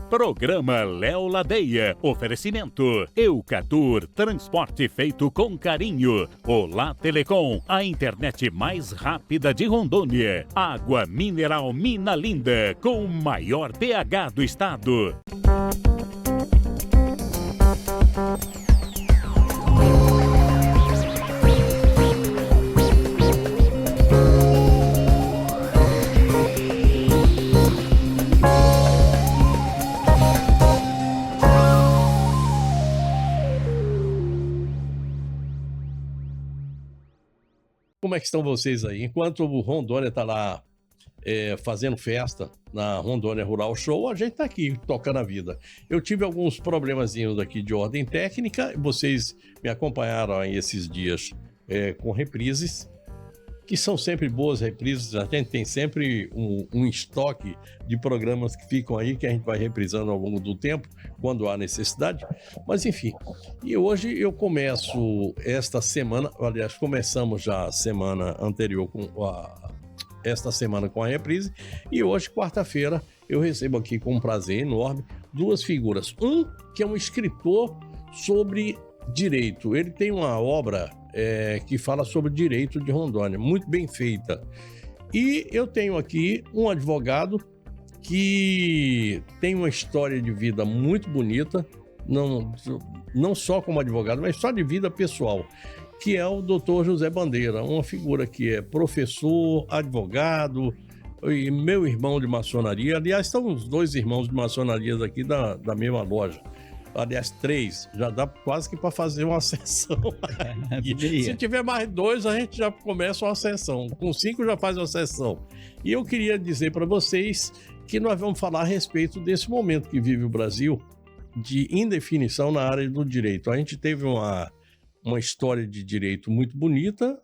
Programa Léo Ladeia. Oferecimento Eucatur, transporte feito com carinho. Olá Telecom, a internet mais rápida de Rondônia. Água mineral Mina Linda, com o maior pH do estado. Como é que estão vocês aí? Enquanto o Rondônia está lá fazendo festa na Rondônia Rural Show, a gente está aqui tocando a vida. Eu tive alguns problemazinhos aqui de ordem técnica, vocês me acompanharam aí esses dias com reprises, que são sempre boas reprises. A gente tem sempre um estoque de programas que ficam aí, que a gente vai reprisando ao longo do tempo, quando há necessidade. Mas enfim, e hoje eu começo esta semana, aliás, começamos já a semana anterior esta semana com a reprise, e hoje, quarta-feira, eu recebo aqui com um prazer enorme duas figuras. Um que é um escritor sobre direito. Ele tem uma obra que fala sobre direito de Rondônia, muito bem feita. E eu tenho aqui um advogado que tem uma história de vida muito bonita, não só como advogado, mas só de vida pessoal, que é o Dr. José Bandeira, uma figura que é professor, advogado e meu irmão de maçonaria. Aliás, são os dois irmãos de maçonaria aqui da mesma loja. Aliás, 3, já dá quase que para fazer uma sessão. Se tiver mais 2, a gente já começa uma sessão. Com 5 já faz uma sessão. E eu queria dizer para vocês que nós vamos falar a respeito desse momento que vive o Brasil de indefinição na área do direito. A gente teve uma história de direito muito bonita,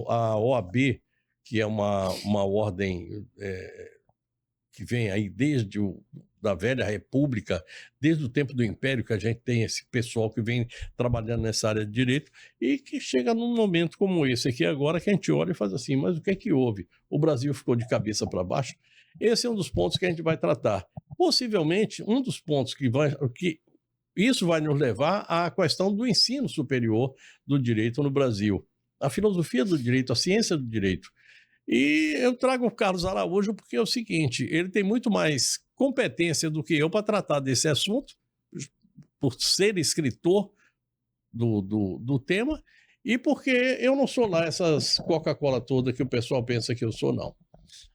a OAB, que é uma ordem que vem aí desde da velha república, desde o tempo do Império, que a gente tem esse pessoal que vem trabalhando nessa área de direito e que chega num momento como esse aqui agora, que a gente olha e faz assim, mas o que é que houve? O Brasil ficou de cabeça para baixo? Esse é um dos pontos que a gente vai tratar. Possivelmente, um dos pontos que isso vai nos levar à questão do ensino superior do direito no Brasil. A filosofia do direito, a ciência do direito. E eu trago o Carlos Araújo porque é o seguinte, ele tem muito mais competência do que eu para tratar desse assunto, por ser escritor do tema, e porque eu não sou lá essas Coca-Cola toda que o pessoal pensa que eu sou, não.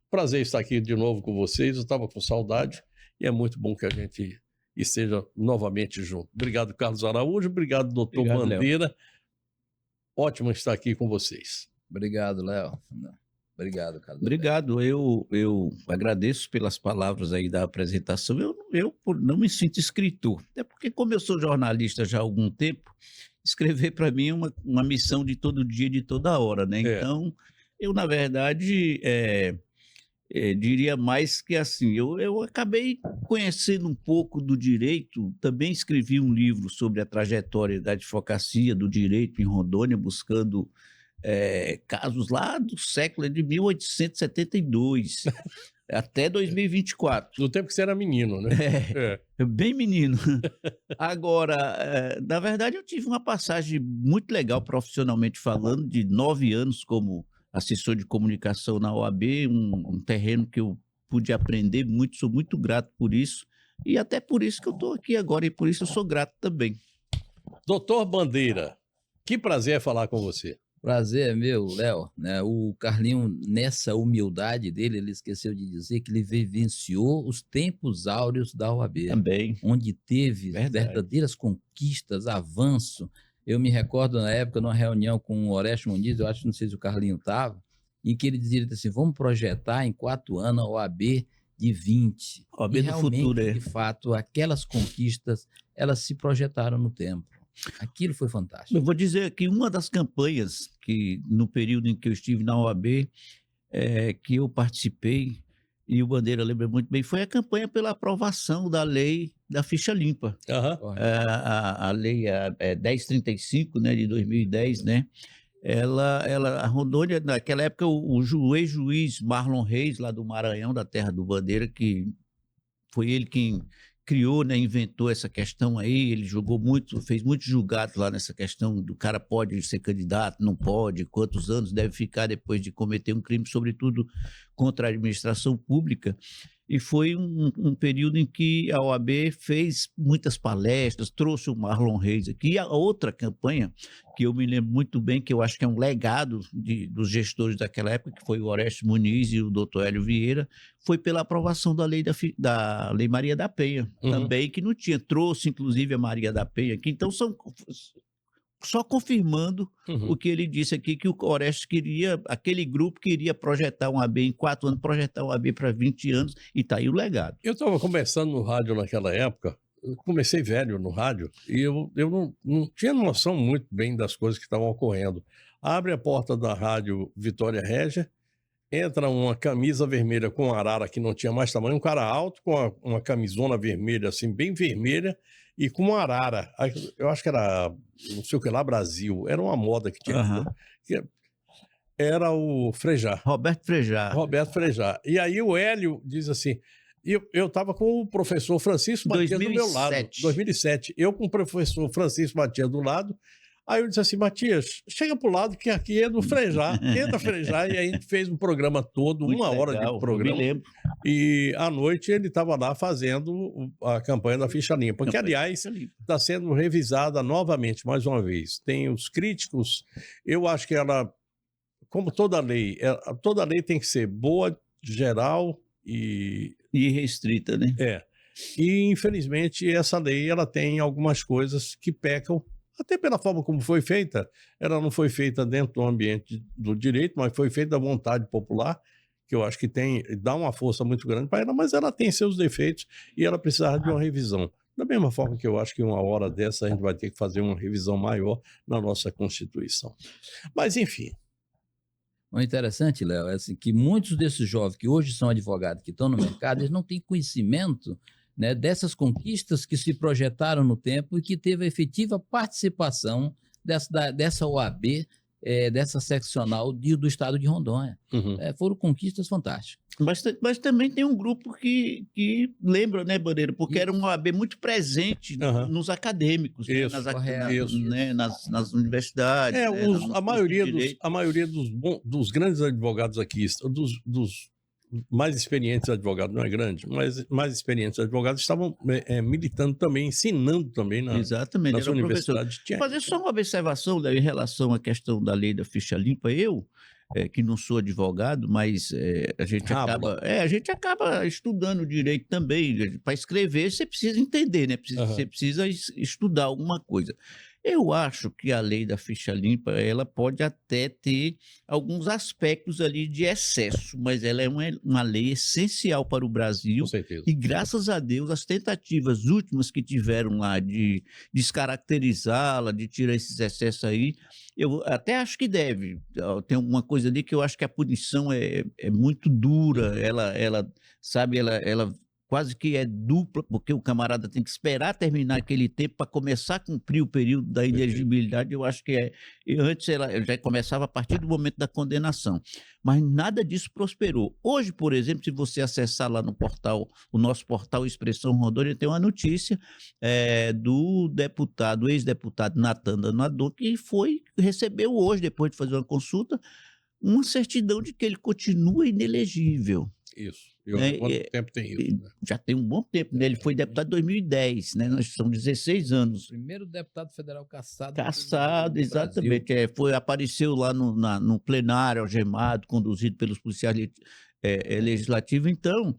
Prazer estar aqui de novo com vocês, eu estava com saudade, e é muito bom que a gente esteja novamente junto. Obrigado, Carlos Araújo, obrigado, doutor Bandeira. Léo. Ótimo estar aqui com vocês. Obrigado, Léo. Obrigado, Carlos. Obrigado, eu agradeço pelas palavras aí da apresentação. Eu não me sinto escritor, até porque como eu sou jornalista já há algum tempo, escrever para mim é uma missão de todo dia, de toda hora, né? Então, eu na verdade diria mais que assim, eu acabei conhecendo um pouco do direito, também escrevi um livro sobre a trajetória da advocacia do direito em Rondônia, buscando casos lá do século de 1872 até 2024. No tempo que você era menino, né? Bem menino. Agora, na verdade, eu tive uma passagem muito legal profissionalmente falando, de 9 anos como assessor de comunicação na OAB, um terreno que eu pude aprender muito, sou muito grato por isso, e até por isso que eu estou aqui agora, e por isso eu sou grato também. Doutor Bandeira, que prazer falar com você. Prazer é meu, Léo. Né? O Carlinho, nessa humildade dele, ele esqueceu de dizer que ele vivenciou os tempos áureos da OAB. Também. Onde teve verdadeiras conquistas, avanço. Eu me recordo na época, numa reunião com o Orestes Muniz, eu acho, não sei se o Carlinho estava, em que ele dizia assim, vamos projetar em 4 anos a OAB de 20. OAB e do futuro, de fato, aquelas conquistas, elas se projetaram no tempo. Aquilo foi fantástico. Eu vou dizer que uma das campanhas que, no período em que eu estive na OAB, que eu participei, e o Bandeira lembra muito bem, foi a campanha pela aprovação da lei da ficha limpa. A lei 1035, né, de 2010, né? A Rondônia, naquela época, o ex-juiz Marlon Reis, lá do Maranhão, da terra do Bandeira, que foi ele quem criou, né, inventou essa questão aí, ele jogou muito, fez muitos julgados lá nessa questão do cara pode ser candidato, não pode, quantos anos deve ficar depois de cometer um crime, sobretudo contra a administração pública. E foi um período em que a OAB fez muitas palestras, trouxe o Marlon Reis aqui. E a outra campanha, que eu me lembro muito bem, que eu acho que é um legado dos gestores daquela época, que foi o Orestes Muniz e o doutor Hélio Vieira, foi pela aprovação da Lei Maria da Penha, também, que não tinha. Trouxe, inclusive, a Maria da Penha aqui. Então, só confirmando o que ele disse aqui, que o Orestes queria, aquele grupo queria projetar um AB em 4 anos, projetar um AB para 20 anos, e está aí o legado. Eu estava começando no rádio naquela época, eu comecei velho no rádio, e eu não tinha noção muito bem das coisas que estavam ocorrendo. Abre a porta da rádio Vitória Régia, entra uma camisa vermelha com arara que não tinha mais tamanho, um cara alto com uma camisona vermelha, assim, bem vermelha, e com uma arara. Eu acho que era, não sei o que lá, Brasil. Era uma moda que tinha. Que era o Frejá. Roberto Frejá. E aí o Hélio diz assim, eu estava com o professor Francisco Matias do meu lado. 2007. Eu com o professor Francisco Matias do lado. Aí eu disse assim, Matias, chega pro lado que aqui é do Frejá, tenta Frejá, e aí a gente fez um programa todo, muito uma legal, hora de programa. Me lembro. E à noite ele estava lá fazendo a campanha da ficha limpa, que aliás está sendo revisada novamente, mais uma vez. Tem os críticos, eu acho que ela, como toda lei tem que ser boa, geral e restrita, né? E infelizmente essa lei ela tem algumas coisas que pecam. Até pela forma como foi feita, ela não foi feita dentro do ambiente do direito, mas foi feita da vontade popular, que eu acho que dá uma força muito grande para ela, mas ela tem seus defeitos e ela precisava de uma revisão. Da mesma forma que eu acho que uma hora dessa a gente vai ter que fazer uma revisão maior na nossa Constituição. Mas, enfim. O interessante, Léo, é assim, que muitos desses jovens que hoje são advogados, que estão no mercado, eles não têm conhecimento, né, dessas conquistas que se projetaram no tempo e que teve a efetiva participação dessa OAB, dessa seccional do estado de Rondônia. Foram conquistas fantásticas. Mas também tem um grupo que lembra, né, Bandeira? Porque era uma OAB muito presente nos acadêmicos, né, nas universidades. A maioria dos grandes advogados aqui, dos mais experientes advogados, não é grande, mas mais experientes advogados estavam militando também, ensinando também nas universidades. Fazer só uma observação, né, em relação à questão da lei da ficha limpa. Eu, que não sou advogado, mas a gente acaba estudando direito também. Para escrever, você precisa entender, né? Você precisa estudar alguma coisa. Eu acho que a lei da ficha limpa, ela pode até ter alguns aspectos ali de excesso, mas ela é uma lei essencial para o Brasil. Com certeza. E graças a Deus, as tentativas últimas que tiveram lá de descaracterizá-la, de tirar esses excessos aí, eu até acho que deve. Tem alguma coisa ali que eu acho que a punição é muito dura, ela quase que é dupla, porque o camarada tem que esperar terminar aquele tempo para começar a cumprir o período da inegibilidade. Eu acho que antes ela já começava a partir do momento da condenação. Mas nada disso prosperou. Hoje, por exemplo, se você acessar lá no portal, o nosso portal Expressão Rondônia, tem uma notícia do ex-deputado Natan Danador, que recebeu hoje, depois de fazer uma consulta, uma certidão de que ele continua inelegível. Isso. Quanto tempo tem isso? Né? Já tem um bom tempo, né? Ele foi deputado em 2010, né? Nós são 16 anos. Primeiro deputado federal cassado. Cassado, exatamente. Apareceu lá no plenário, algemado, conduzido pelos policiais legislativos. Então,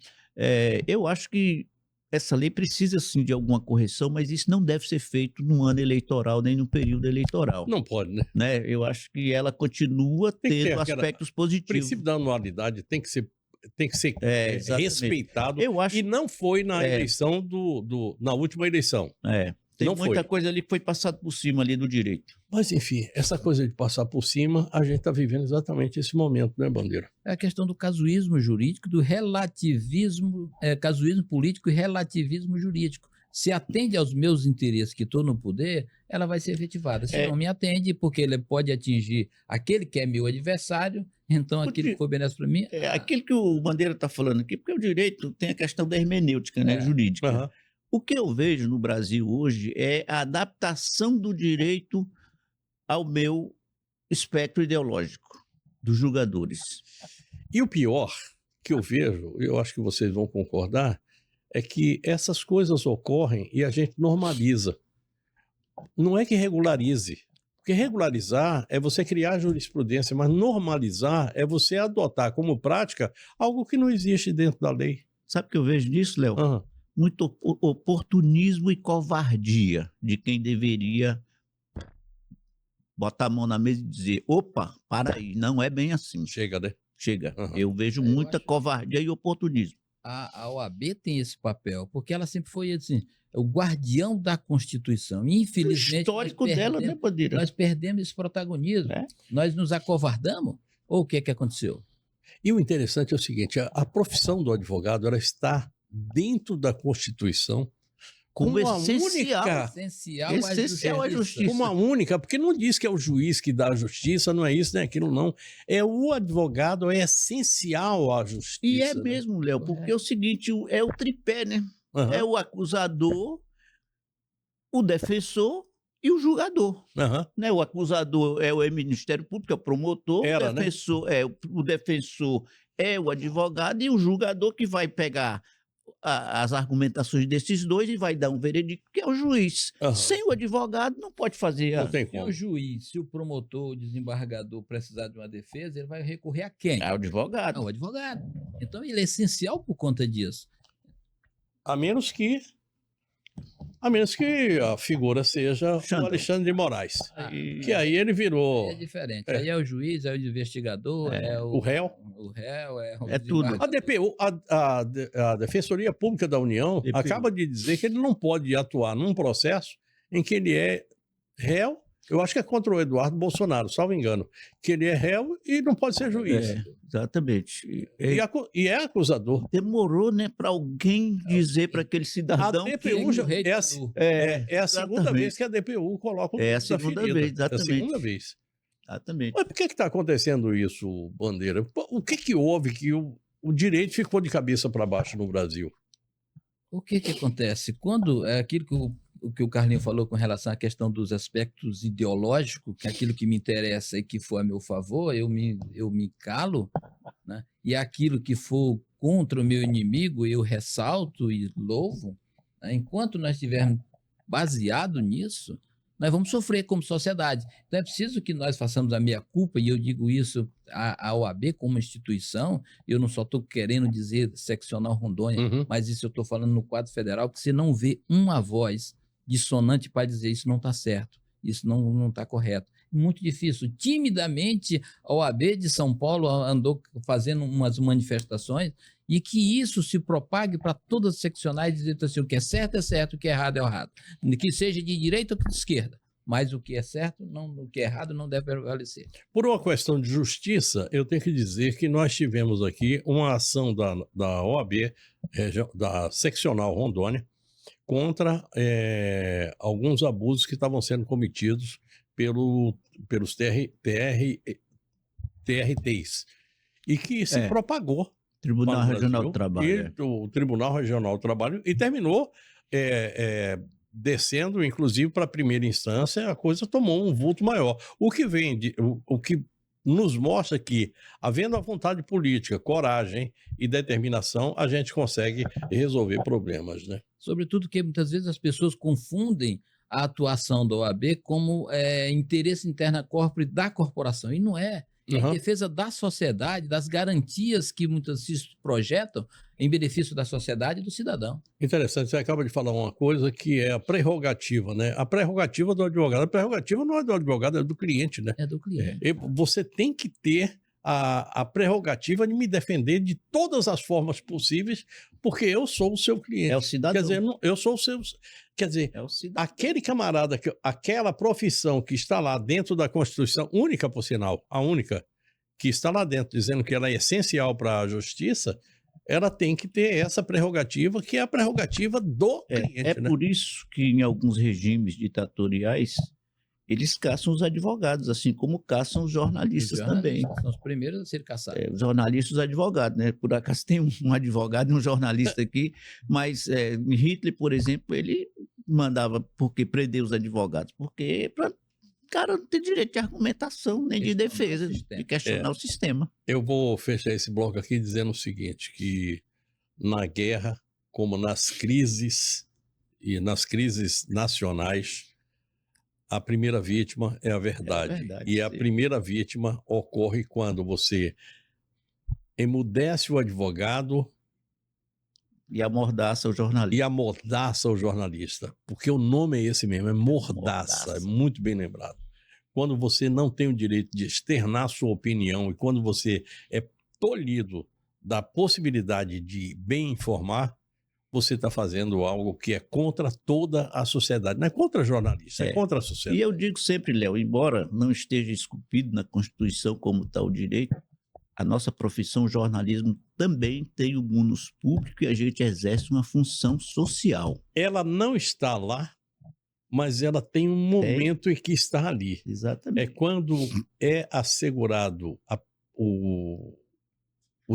eu acho que essa lei precisa, sim, de alguma correção, mas isso não deve ser feito num ano eleitoral, nem num período eleitoral. Não pode, né? Eu acho que ela continua tendo aspectos positivos. O princípio da anualidade tem que ser respeitado. Eu acho... E não foi na eleição na última eleição. Tem muita coisa ali que foi passado por cima ali do direito. Mas, enfim, essa coisa de passar por cima, a gente está vivendo exatamente esse momento, né, Bandeira? É a questão do casuísmo jurídico, do relativismo, casuísmo político e relativismo jurídico. Se atende aos meus interesses que estou no poder, ela vai ser efetivada. Se não me atende, porque ele pode atingir aquele que é meu adversário, então aquele que for benéfico para mim... Aquilo que o Bandeira está falando aqui, porque o direito tem a questão da hermenêutica, né, jurídica. O que eu vejo no Brasil hoje é a adaptação do direito ao meu espectro ideológico dos julgadores. E o pior que eu vejo, eu acho que vocês vão concordar, é que essas coisas ocorrem e a gente normaliza. Não é que regularize. Porque regularizar é você criar jurisprudência, mas normalizar é você adotar como prática algo que não existe dentro da lei. Sabe o que eu vejo nisso, Léo? Uhum. Muito oportunismo e covardia de quem deveria botar a mão na mesa e dizer, opa, para aí, não é bem assim. Chega, né? Chega. Uhum. Eu vejo muita covardia e oportunismo. A OAB tem esse papel, porque ela sempre foi assim, o guardião da Constituição. E, infelizmente, O histórico dela, né, Bandeira? nós perdemos esse protagonismo. É. Nós nos acovardamos? Ou o que é que aconteceu? E o interessante é o seguinte, a profissão do advogado, ela está dentro da Constituição Como uma essencial. única... Essencial à justiça. Uma única, porque não diz que é o juiz que dá a justiça, não é isso, nem aquilo, não. É o advogado, é essencial à justiça. E é né? mesmo, Léo, porque é o seguinte, é o tripé, né? Uhum. É o acusador, o defensor e o julgador. Uhum. Né? O acusador é o Ministério Público, é o promotor, Era, o defensor, o defensor é o advogado e o julgador que vai pegar as argumentações desses dois e vai dar um veredicto, que é o juiz. Uhum. Sem o advogado, não pode fazer. Não tem Se como. o juiz, se o promotor, o desembargador precisar de uma defesa, ele vai recorrer a quem? É o advogado. Ao advogado. Então ele é essencial por conta disso. A menos que a figura seja o Alexandre de Moraes. Que aí ele virou É diferente. Aí é o juiz, é o investigador, é o réu. O réu, é o É tudo. A DPU, a Defensoria Pública da União, DPU. acaba de dizer que ele não pode atuar num processo em que ele é réu, eu acho que é contra o Eduardo Bolsonaro, salvo engano, que ele é réu e não pode ser juiz. É, exatamente. E é acusador. Demorou, né, para alguém dizer para aquele A cidadão DPU já, é a segunda exatamente. vez que a DPU coloca o É a dedo na segunda ferida. vez, exatamente. É a segunda vez. Exatamente. Mas por que está acontecendo isso, Bandeira? O que houve que o direito ficou de cabeça para baixo no Brasil? O que acontece? Quando é aquilo que o Carlinho falou com relação à questão dos aspectos ideológicos, que é aquilo que me interessa e que for a meu favor, eu me calo, né? E aquilo que for contra o meu inimigo, eu ressalto e louvo. Né? Enquanto nós estivermos baseado nisso, nós vamos sofrer como sociedade. Então é preciso que nós façamos a meia-culpa, e eu digo isso à OAB como instituição, eu não só estou querendo dizer seccional Rondônia, mas isso eu estou falando no quadro federal, que você não vê uma voz dissonante para dizer isso não está certo, isso não está correto. Muito difícil. Timidamente, a OAB de São Paulo andou fazendo umas manifestações e que isso se propague para todas as seccionais, dizendo assim, o que é certo, o que é errado, que seja de direita ou de esquerda, mas o que é certo, o que é errado não deve prevalecer. Por uma questão de justiça, eu tenho que dizer que nós tivemos aqui uma ação da OAB, da seccional Rondônia, contra alguns abusos que estavam sendo cometidos pelos TRTs e que se propagou. Tribunal Regional do Trabalho. O Tribunal Regional do Trabalho e terminou descendo, inclusive, para a primeira instância, a coisa tomou um vulto maior. O que nos mostra que, havendo a vontade política, coragem e determinação, a gente consegue resolver problemas, né? Sobretudo que muitas vezes as pessoas confundem a atuação da OAB como interesse interno corpore da corporação, e não é. É em defesa da sociedade, das garantias que muitas se projetam em benefício da sociedade e do cidadão. Interessante, você acaba de falar uma coisa que é a prerrogativa, né? A prerrogativa do advogado. A prerrogativa não é do advogado, é do cliente, né? É do cliente. Você tem que ter a prerrogativa de me defender de todas as formas possíveis, porque eu sou o seu cliente. É o cidadão. Quer dizer, eu sou o seu... Quer dizer, aquele camarada, aquela profissão que está lá dentro da Constituição, única por sinal, a única, que está lá dentro dizendo que ela é essencial para a justiça, ela tem que ter essa prerrogativa, que é a prerrogativa do cliente. É, né? Por isso que em alguns regimes ditatoriais eles caçam os advogados, assim como caçam os jornalistas também. São os primeiros a ser caçados. Os jornalistas e os advogados, né? Por acaso tem um advogado e um jornalista aqui, mas Hitler, por exemplo, ele mandava porque prender os advogados, porque o cara não tem direito de argumentação, nem de defesa, de questionar o sistema. Eu vou fechar esse bloco aqui dizendo o seguinte, que na guerra, como nas crises e nas crises nacionais, a primeira vítima é a verdade. E a primeira vítima ocorre quando você emudece o advogado e amordaça o jornalista. Porque o nome é esse mesmo, é mordaça. É muito bem lembrado. Quando você não tem o direito de externar sua opinião e quando você é tolhido da possibilidade de bem informar, você está fazendo algo que é contra toda a sociedade. Não é contra jornalista, é contra a sociedade. E eu digo sempre, Léo, embora não esteja esculpido na Constituição como está o direito, a nossa profissão, o jornalismo, também tem o munus público e a gente exerce uma função social. Ela não está lá, mas ela tem um momento em que está ali. Exatamente. É quando é assegurado o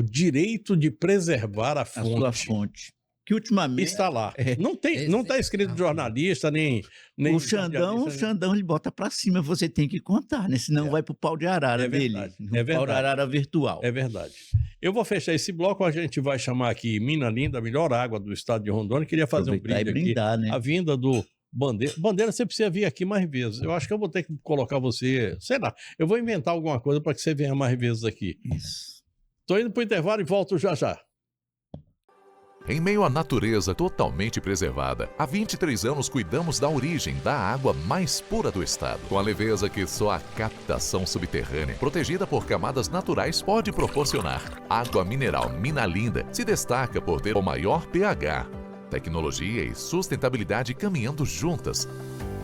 direito de preservar a sua fonte. Que ultimamente está lá. Não está escrito jornalista, nem o Xandão ele bota para cima, você tem que contar, né? Senão vai pro pau de arara dele. Pau de arara virtual. É verdade. Eu vou fechar esse bloco, a gente vai chamar aqui Mina Linda, a melhor água do estado de Rondônia. Queria fazer um brinde brindar, aqui. Né? A vinda do Bandeira. Bandeira, você precisa vir aqui mais vezes. Eu acho que eu vou ter que colocar você, sei lá, eu vou inventar alguma coisa para que você venha mais vezes aqui. Isso. Tô indo pro intervalo e volto já já. Em meio à natureza totalmente preservada, há 23 anos cuidamos da origem da água mais pura do estado, com a leveza que só a captação subterrânea, protegida por camadas naturais, pode proporcionar. Água mineral Mina Linda se destaca por ter o maior pH, tecnologia e sustentabilidade caminhando juntas.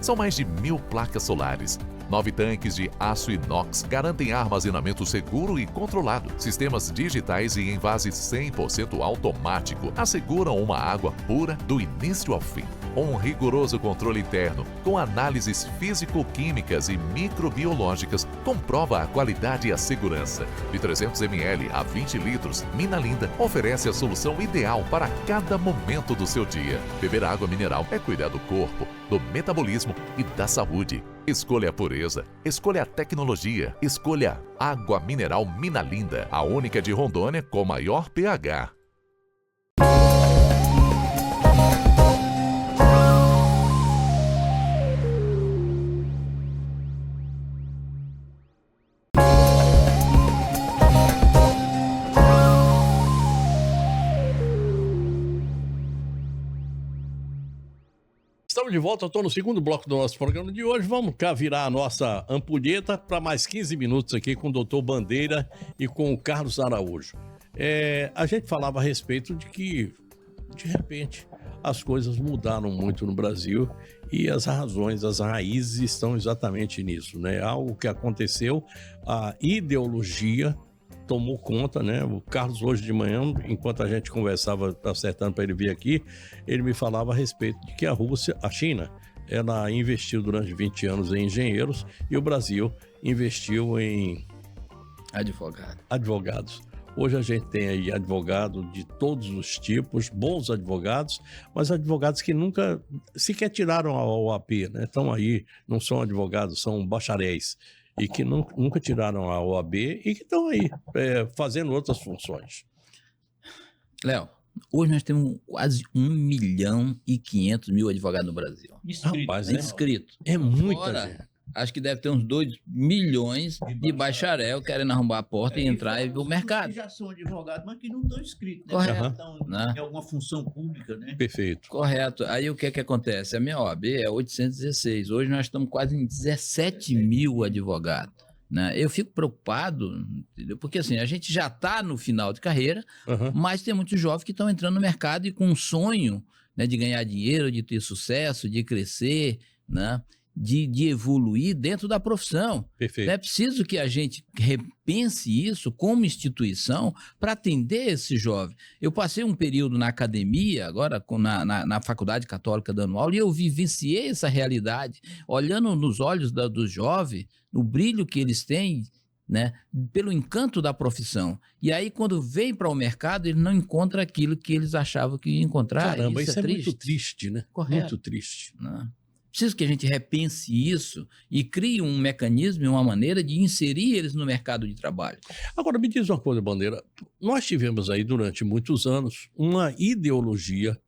São mais de 1000 placas solares. 9 tanques de aço inox garantem armazenamento seguro e controlado. Sistemas digitais e envase 100% automático asseguram uma água pura do início ao fim. Um rigoroso controle interno, com análises físico-químicas e microbiológicas, comprova a qualidade e a segurança. De 300 ml a 20 litros, Mina Linda oferece a solução ideal para cada momento do seu dia. Beber água mineral é cuidar do corpo, do metabolismo e da saúde. Escolha a pureza, escolha a tecnologia, escolha água mineral Mina Linda, a única de Rondônia com maior pH. Estamos de volta, eu estou no segundo bloco do nosso programa de hoje. Vamos cá virar a nossa ampulheta para mais 15 minutos aqui com o doutor Bandeira e com o Carlos Araújo. A gente falava a respeito de que, de repente, as coisas mudaram muito no Brasil e as razões, as raízes estão exatamente nisso, né? Algo que aconteceu, a ideologia tomou conta, né? O Carlos hoje de manhã, enquanto a gente conversava, acertando para ele vir aqui, ele me falava a respeito de que a China, ela investiu durante 20 anos em engenheiros e o Brasil investiu em advogados. Hoje a gente tem aí advogado de todos os tipos, bons advogados, mas advogados que nunca sequer tiraram a OAB, né? Estão aí, não são advogados, são bacharéis. E que nunca tiraram a OAB e que estão aí fazendo outras funções. Léo, hoje nós temos quase 1.500.000 advogados no Brasil. Inscrito. É muita gente. Acho que deve ter uns 2 milhões de bacharel querendo arrombar a porta e entrar no mercado. Que já são advogados, mas que não estão inscritos, né? Correto. Estão em alguma função pública, né? Perfeito. Correto. Aí o que acontece? A minha OAB é 816. Hoje nós estamos quase em 17.000 advogados. Né? Eu fico preocupado, entendeu? Porque assim, a gente já está no final de carreira, mas tem muitos jovens que estão entrando no mercado e com um sonho, né, de ganhar dinheiro, de ter sucesso, de crescer, né? de evoluir dentro da profissão. Perfeito. É preciso que a gente repense isso como instituição para atender esse jovem. Eu passei um período na academia, agora na Faculdade Católica dando aula, e eu vivenciei essa realidade, olhando nos olhos dos jovens, o brilho que eles têm, né, pelo encanto da profissão. E aí, quando vem para o mercado, ele não encontra aquilo que eles achavam que ia encontrar. Caramba, isso é triste. muito triste, né? Correto. Muito triste. Né? Preciso que a gente repense isso e crie um mecanismo e uma maneira de inserir eles no mercado de trabalho. Agora, me diz uma coisa, Bandeira. Nós tivemos aí, durante muitos anos, uma ideologia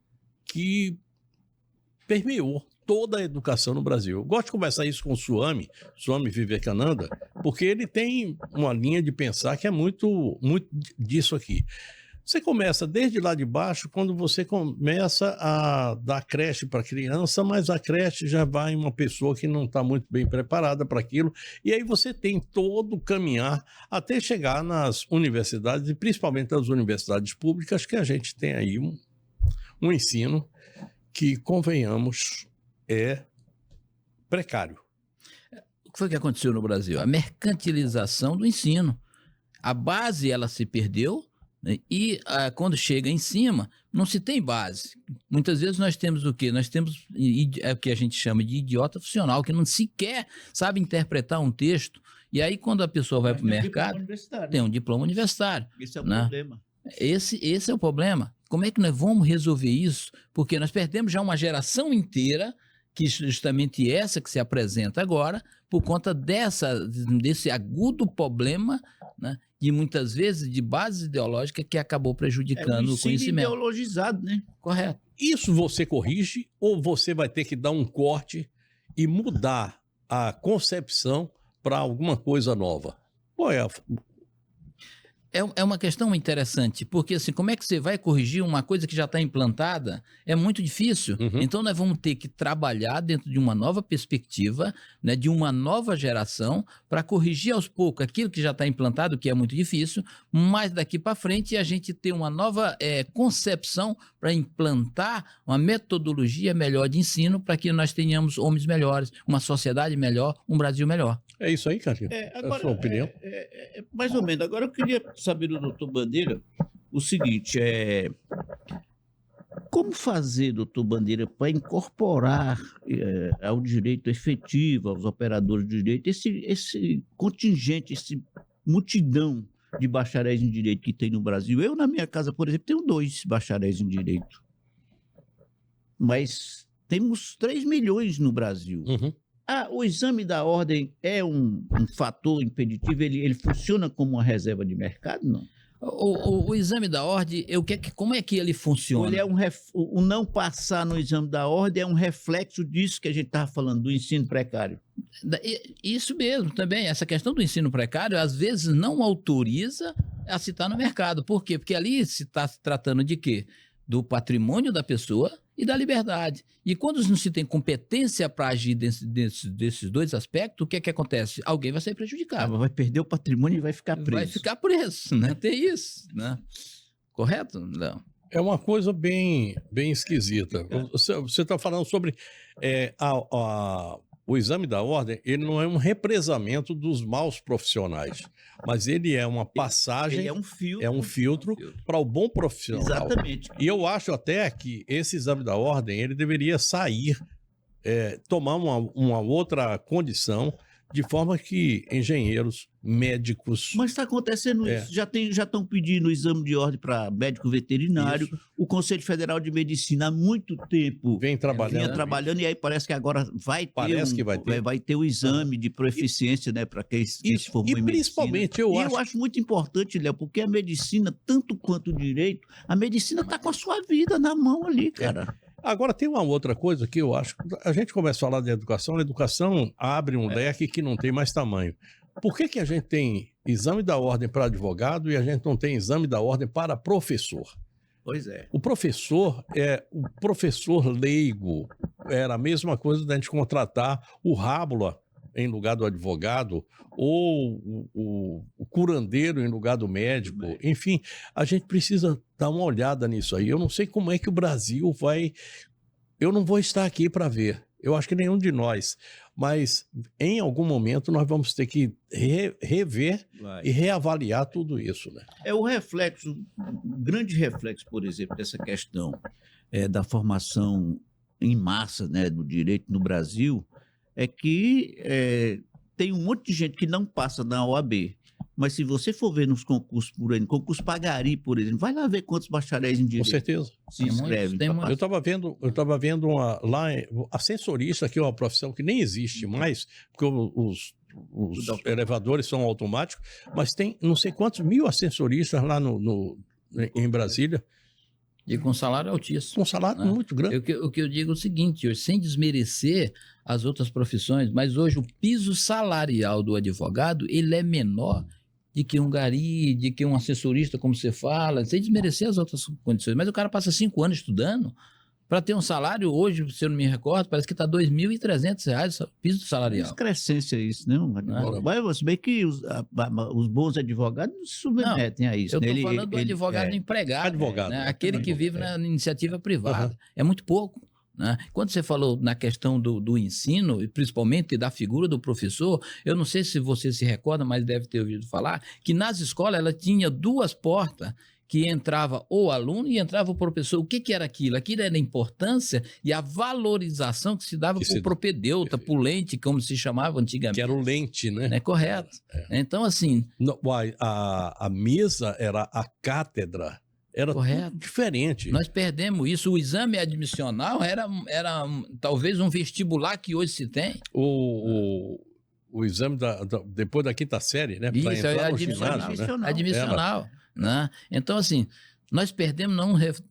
que permeou toda a educação no Brasil. Eu gosto de conversar isso com o Swami Vivekananda, porque ele tem uma linha de pensar que é muito disso aqui. Você começa desde lá de baixo, quando você começa a dar creche para a criança, mas a creche já vai em uma pessoa que não está muito bem preparada para aquilo, e aí você tem todo o caminhar até chegar nas universidades, e principalmente nas universidades públicas, que a gente tem aí um ensino que, convenhamos, é precário. O que foi que aconteceu no Brasil? A mercantilização do ensino. A base, ela se perdeu, né? E quando chega em cima, não se tem base. Muitas vezes nós temos o quê? Nós temos o que a gente chama de idiota funcional, que não sequer sabe interpretar um texto. E aí, quando a pessoa vai para o mercado, tem um diploma universitário. Esse é o né? problema. Esse é o problema. Como é que nós vamos resolver isso? Porque nós perdemos já uma geração inteira, que justamente essa que se apresenta agora, por conta desse agudo problema, né, de muitas vezes de base ideológica que acabou prejudicando o conhecimento. Ideologizado, né? Correto. Isso você corrige ou você vai ter que dar um corte e mudar a concepção para alguma coisa nova? Qual é a... É uma questão interessante, porque assim, como é que você vai corrigir uma coisa que já está implantada? É muito difícil. Uhum. Então nós vamos ter que trabalhar dentro de uma nova perspectiva, né, de uma nova geração, para corrigir aos poucos aquilo que já está implantado, que é muito difícil, mas daqui para frente a gente ter uma nova concepção para implantar uma metodologia melhor de ensino para que nós tenhamos homens melhores, uma sociedade melhor, um Brasil melhor. É isso aí, Carlinhos? Agora, a sua opinião? Mais ou menos. Agora eu queria saber do doutor Bandeira o seguinte, como fazer, doutor Bandeira, para incorporar ao direito efetivo, aos operadores de direito, esse contingente, esse multidão de bacharéis em direito que tem no Brasil? Eu, na minha casa, por exemplo, tenho 2 bacharéis em direito. Mas temos 3 milhões no Brasil. Uhum. O exame da ordem é um fator impeditivo? Ele funciona como uma reserva de mercado? Não. O exame da ordem, como é que ele funciona? Ele o não passar no exame da ordem é um reflexo disso que a gente estava falando, do ensino precário. Isso mesmo, também. Essa questão do ensino precário, às vezes, não autoriza a se estar no mercado. Por quê? Porque ali se está se tratando de quê? Do patrimônio da pessoa e da liberdade. E quando não se tem competência para agir desses 2 aspectos, o que é que acontece? Alguém vai ser prejudicado. Vai perder o patrimônio e vai ficar preso. Vai ficar preso, né? Tem isso, né? Correto? Não. É uma coisa bem esquisita. Você está falando sobre o exame da ordem, ele não é um represamento dos maus profissionais, mas ele é uma passagem, Ele é um filtro para o bom profissional. Exatamente. E eu acho até que esse exame da ordem, ele deveria sair, tomar uma outra condição, de forma que engenheiros, médicos... Mas está acontecendo isso. Já estão pedindo exame de ordem para médico veterinário. Isso. O Conselho Federal de Medicina há muito tempo Vinha trabalhando, e aí parece que agora vai ter o exame de proficiência, né, para quem se formou em medicina. Principalmente eu acho muito importante, Léo, porque a medicina, tanto quanto o direito, a medicina está com a sua vida na mão ali, cara. Agora, tem uma outra coisa que eu acho... A gente começa a falar de educação, a educação abre um leque que não tem mais tamanho. Por que a gente tem exame da ordem para advogado e a gente não tem exame da ordem para professor? Pois é. O professor leigo. Era a mesma coisa da gente contratar o rábula em lugar do advogado, ou o curandeiro em lugar do médico. Enfim, a gente precisa dar uma olhada nisso aí. Eu não sei como é que o Brasil vai... Eu não vou estar aqui para ver. Eu acho que nenhum de nós. Mas em algum momento nós vamos ter que rever e reavaliar tudo isso, né? É o reflexo, um grande reflexo, por exemplo, dessa questão da formação em massa, né, do direito no Brasil, é que tem um monte de gente que não passa na OAB. Mas se você for ver nos concursos por aí, concurso Pagari, por exemplo, vai lá ver quantos bacharéis em direito Com certeza. se inscrevem. Eu estava vendo ascensorista, que é uma profissão que nem existe mais, porque os elevadores são automáticos, mas tem não sei quantos mil ascensoristas lá em Brasília. E com salário altíssimo. Com salário muito grande. O que eu digo é o seguinte, hoje, sem desmerecer as outras profissões, mas hoje o piso salarial do advogado, ele é menor de que um gari, de que um assessorista, como você fala, sem desmerecer as outras condições. Mas o cara passa 5 anos estudando para ter um salário, hoje, se eu não me recordo, parece que está R$ 2.300 o piso salarial. Excrescência isso, não? Mas você vê que os bons advogados não se submetem a isso. Eu estou falando do advogado empregado, né? Aquele que vive na iniciativa privada. É muito pouco. Né? Quando você falou na questão do ensino, e principalmente da figura do professor, eu não sei se você se recorda, mas deve ter ouvido falar, que nas escolas ela tinha 2 portas, que entrava o aluno e entrava o professor. O que era aquilo? Aquilo era a importância e a valorização que se dava para o propedeuta, para o lente, como se chamava antigamente. Que era o lente, né? É correto. Então, assim... A mesa era a cátedra. Era correto. Diferente. Nós perdemos isso. O exame admissional era talvez um vestibular que hoje se tem. O exame depois da 5ª série, né? Isso, é admissional. Né? Admissional. Né? Então, assim, nós perdemos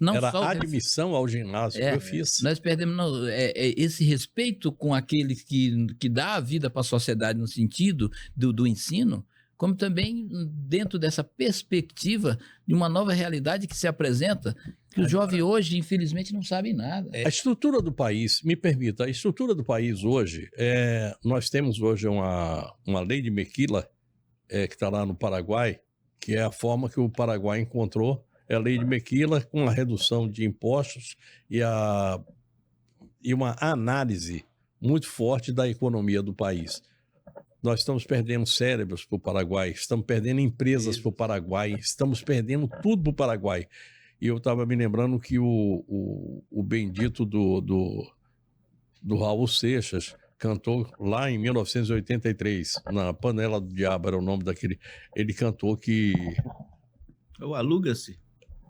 não era só... a admissão ao ginásio, eu fiz. Nós perdemos esse respeito com aquele que dá a vida para a sociedade no sentido do ensino, como também dentro dessa perspectiva de uma nova realidade que se apresenta, que os jovens hoje, infelizmente, não sabem nada. A estrutura do país, me permita, a estrutura do país hoje, nós temos hoje uma lei de Mequila, que está lá no Paraguai, que é a forma que o Paraguai encontrou, é a lei de Mequila, com a redução de impostos e uma análise muito forte da economia do país. Nós estamos perdendo cérebros para o Paraguai, estamos perdendo empresas para o Paraguai, estamos perdendo tudo para o Paraguai. E eu estava me lembrando que o bendito do Raul Seixas cantou lá em 1983, na Panela do Diabo era o nome daquele. Ele cantou que... O Aluga-se?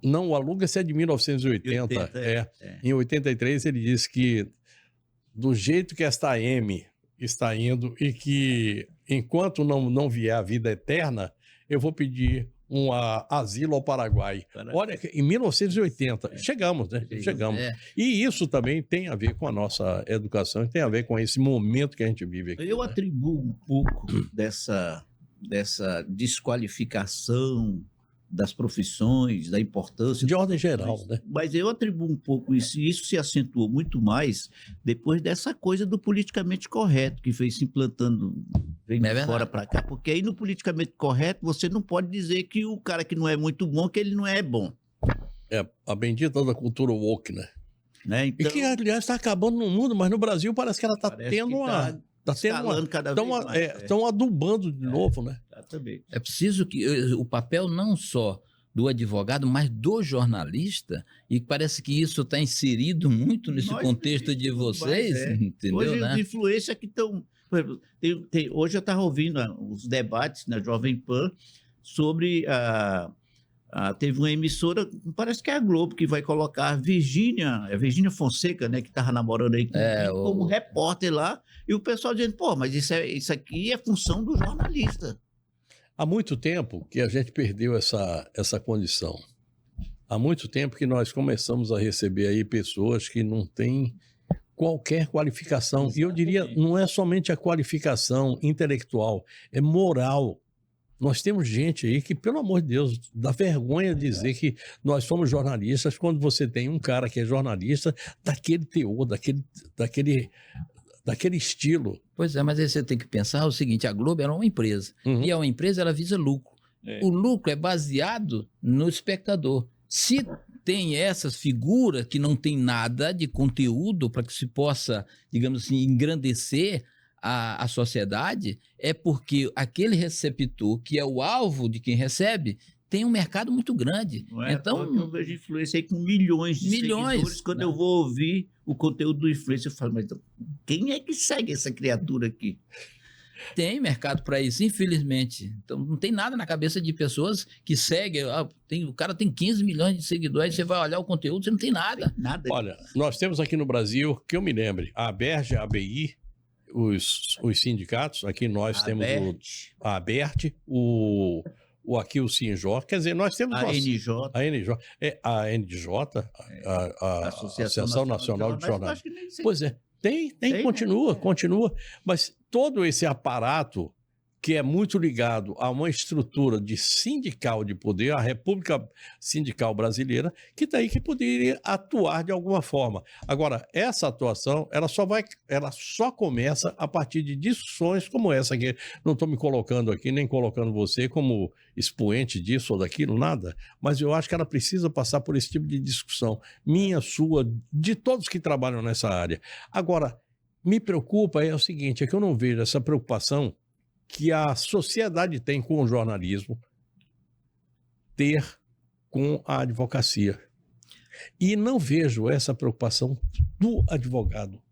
Não, o Aluga-se é de 1980. Em 83 ele disse que do jeito que esta AM está indo e que enquanto não vier a vida eterna, eu vou pedir um asilo ao Paraguai. Olha, em 1980, chegamos, né? Chegamos. E isso também tem a ver com a nossa educação, tem a ver com esse momento que a gente vive aqui. Eu atribuo um pouco dessa desqualificação das profissões, da importância... De ordem geral, né? Mas eu atribuo um pouco isso, e isso se acentuou muito mais depois dessa coisa do politicamente correto, que foi se implantando de fora para cá. Porque aí no politicamente correto, você não pode dizer que o cara que não é muito bom, que ele não é bom. É a bendita da cultura woke, né? Então, e que, aliás, está acabando no mundo, mas no Brasil parece que ela está tendo uma... Estão adubando de novo, né? Exatamente. É preciso que o papel não só do advogado, mas do jornalista, e parece que isso está inserido muito nesse contexto de vocês, entendeu? Hoje né? Os influências que estão... Hoje eu estava ouvindo os debates na Jovem Pan sobre teve uma emissora, parece que é a Globo, que vai colocar a Virgínia Fonseca, né, que estava namorando aí como repórter lá, e o pessoal dizendo, pô, mas isso aqui é função do jornalista. Há muito tempo que a gente perdeu essa condição. Há muito tempo que nós começamos a receber aí pessoas que não têm qualquer qualificação. Exatamente. E eu diria, não é somente a qualificação intelectual, é moral. Nós temos gente aí que, pelo amor de Deus, dá vergonha dizer que nós somos jornalistas quando você tem um cara que é jornalista daquele teor, daquele estilo. Pois é, mas aí você tem que pensar o seguinte, a Globo era uma empresa, e uma empresa ela visa lucro. O lucro é baseado no espectador. Se tem essas figuras que não tem nada de conteúdo para que se possa, digamos assim, engrandecer a sociedade, é porque aquele receptor, que é o alvo de quem recebe, tem um mercado muito grande. Não é Então, que eu vejo influencer aí com milhões de seguidores. Quando eu vou ouvir o conteúdo do influencer, eu falo, mas quem é que segue essa criatura aqui? tem mercado para isso, infelizmente. Então, não tem nada na cabeça de pessoas que seguem. O cara tem 15 milhões de seguidores, você vai olhar o conteúdo, você não tem nada. Nada. Olha, nós temos aqui no Brasil, que eu me lembre, a ABERJ, a ABI, os sindicatos, aqui nós temos a ABERT, aqui o Sinjó, quer dizer, nós temos... A NJ. A NJ, a NJ, a Associação Nacional de Jornalistas. Pois é, tem, continua, mas todo esse aparato que é muito ligado a uma estrutura de sindical de poder, a República Sindical Brasileira, que daí que poderia atuar de alguma forma. Agora, essa atuação, ela só começa a partir de discussões como essa aqui. Não estou me colocando aqui, nem colocando você como expoente disso ou daquilo, nada, mas eu acho que ela precisa passar por esse tipo de discussão, minha, sua, de todos que trabalham nessa área. Agora, me preocupa é o seguinte, é que eu não vejo essa preocupação que a sociedade tem com o jornalismo ter com a advocacia. E não vejo essa preocupação do advogado.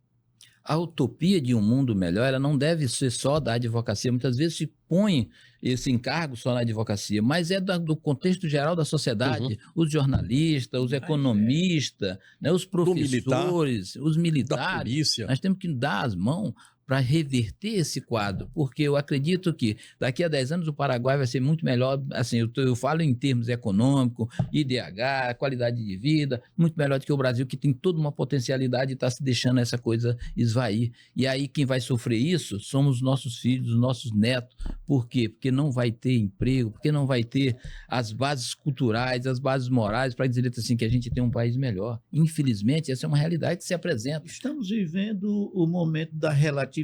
A utopia de um mundo melhor, ela não deve ser só da advocacia. Muitas vezes se põe esse encargo só na advocacia, mas é do contexto geral da sociedade. Os jornalistas, os economistas, né, os professores, os militares. Da polícia. Nós temos que dar as mãos para reverter esse quadro, porque eu acredito que daqui a 10 anos o Paraguai vai ser muito melhor, assim, eu falo em termos econômicos, IDH, qualidade de vida, muito melhor do que o Brasil, que tem toda uma potencialidade e está se deixando essa coisa esvair. E aí quem vai sofrer isso somos os nossos filhos, os nossos netos. Por quê? Porque não vai ter emprego, porque não vai ter as bases culturais, as bases morais para dizer assim que a gente tem um país melhor. Infelizmente, essa é uma realidade que se apresenta. Estamos vivendo o momento da relativização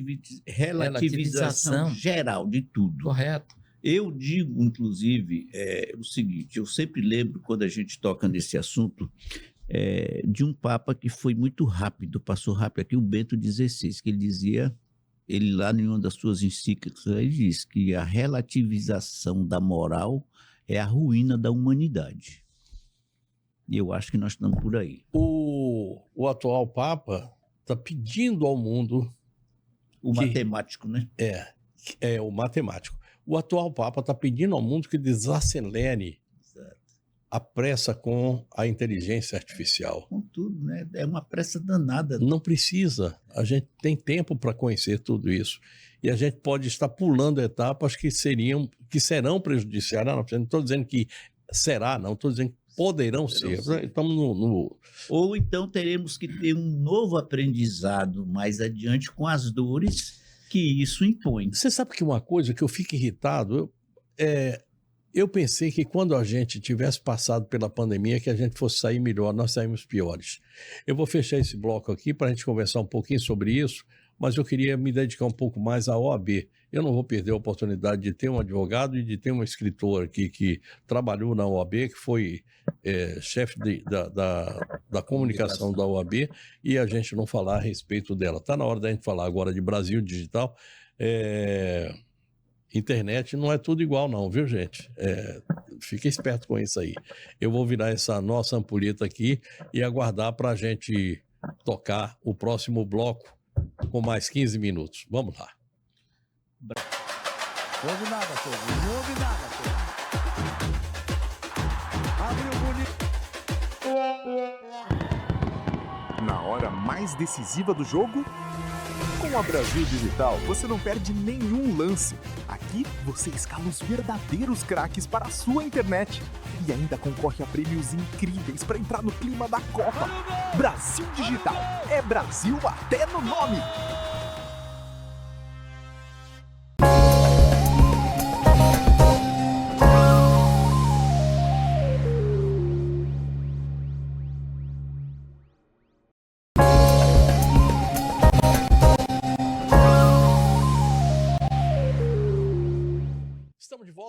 geral de tudo. Correto. Eu digo, inclusive, o seguinte, eu sempre lembro, quando a gente toca nesse assunto, de um papa que foi muito rápido, passou rápido aqui, o Bento XVI, que ele dizia, ele lá em uma das suas encíclicas, ele diz que a relativização da moral é a ruína da humanidade. E eu acho que nós estamos por aí. O atual papa está pedindo ao mundo... matemático, né? O matemático. O atual Papa está pedindo ao mundo que desacelere a pressa com a inteligência artificial. Com tudo, né? É uma pressa danada. Não precisa. A gente tem tempo para conhecer tudo isso. E a gente pode estar pulando etapas que serão prejudiciais. Não estou dizendo que será, não. Estou dizendo que poderão ser. Estamos Ou então teremos que ter um novo aprendizado mais adiante com as dores que isso impõe. Você sabe que uma coisa que eu fico irritado, eu pensei que quando a gente tivesse passado pela pandemia, que a gente fosse sair melhor, nós saímos piores. Eu vou fechar esse bloco aqui para a gente conversar um pouquinho sobre isso, mas eu queria me dedicar um pouco mais à OAB. Eu não vou perder a oportunidade de ter um advogado e de ter uma escritora aqui que trabalhou na OAB, que foi chefe da comunicação da OAB, e a gente não falar a respeito dela. Está na hora da gente falar agora de Brasil Digital. Internet não é tudo igual não, viu, gente? Fica esperto com isso aí. Eu vou virar essa nossa ampulheta aqui e aguardar para a gente tocar o próximo bloco com mais 15 minutos. Vamos lá. Não ouve nada, Fogo. Não ouve nada, Fogo. Abre o bonito. Na hora mais decisiva do jogo, com a Brasil Digital, você não perde nenhum lance. Aqui, você escala os verdadeiros craques para a sua internet. E ainda concorre a prêmios incríveis para entrar no clima da Copa. Brasil Digital. É Brasil até no nome.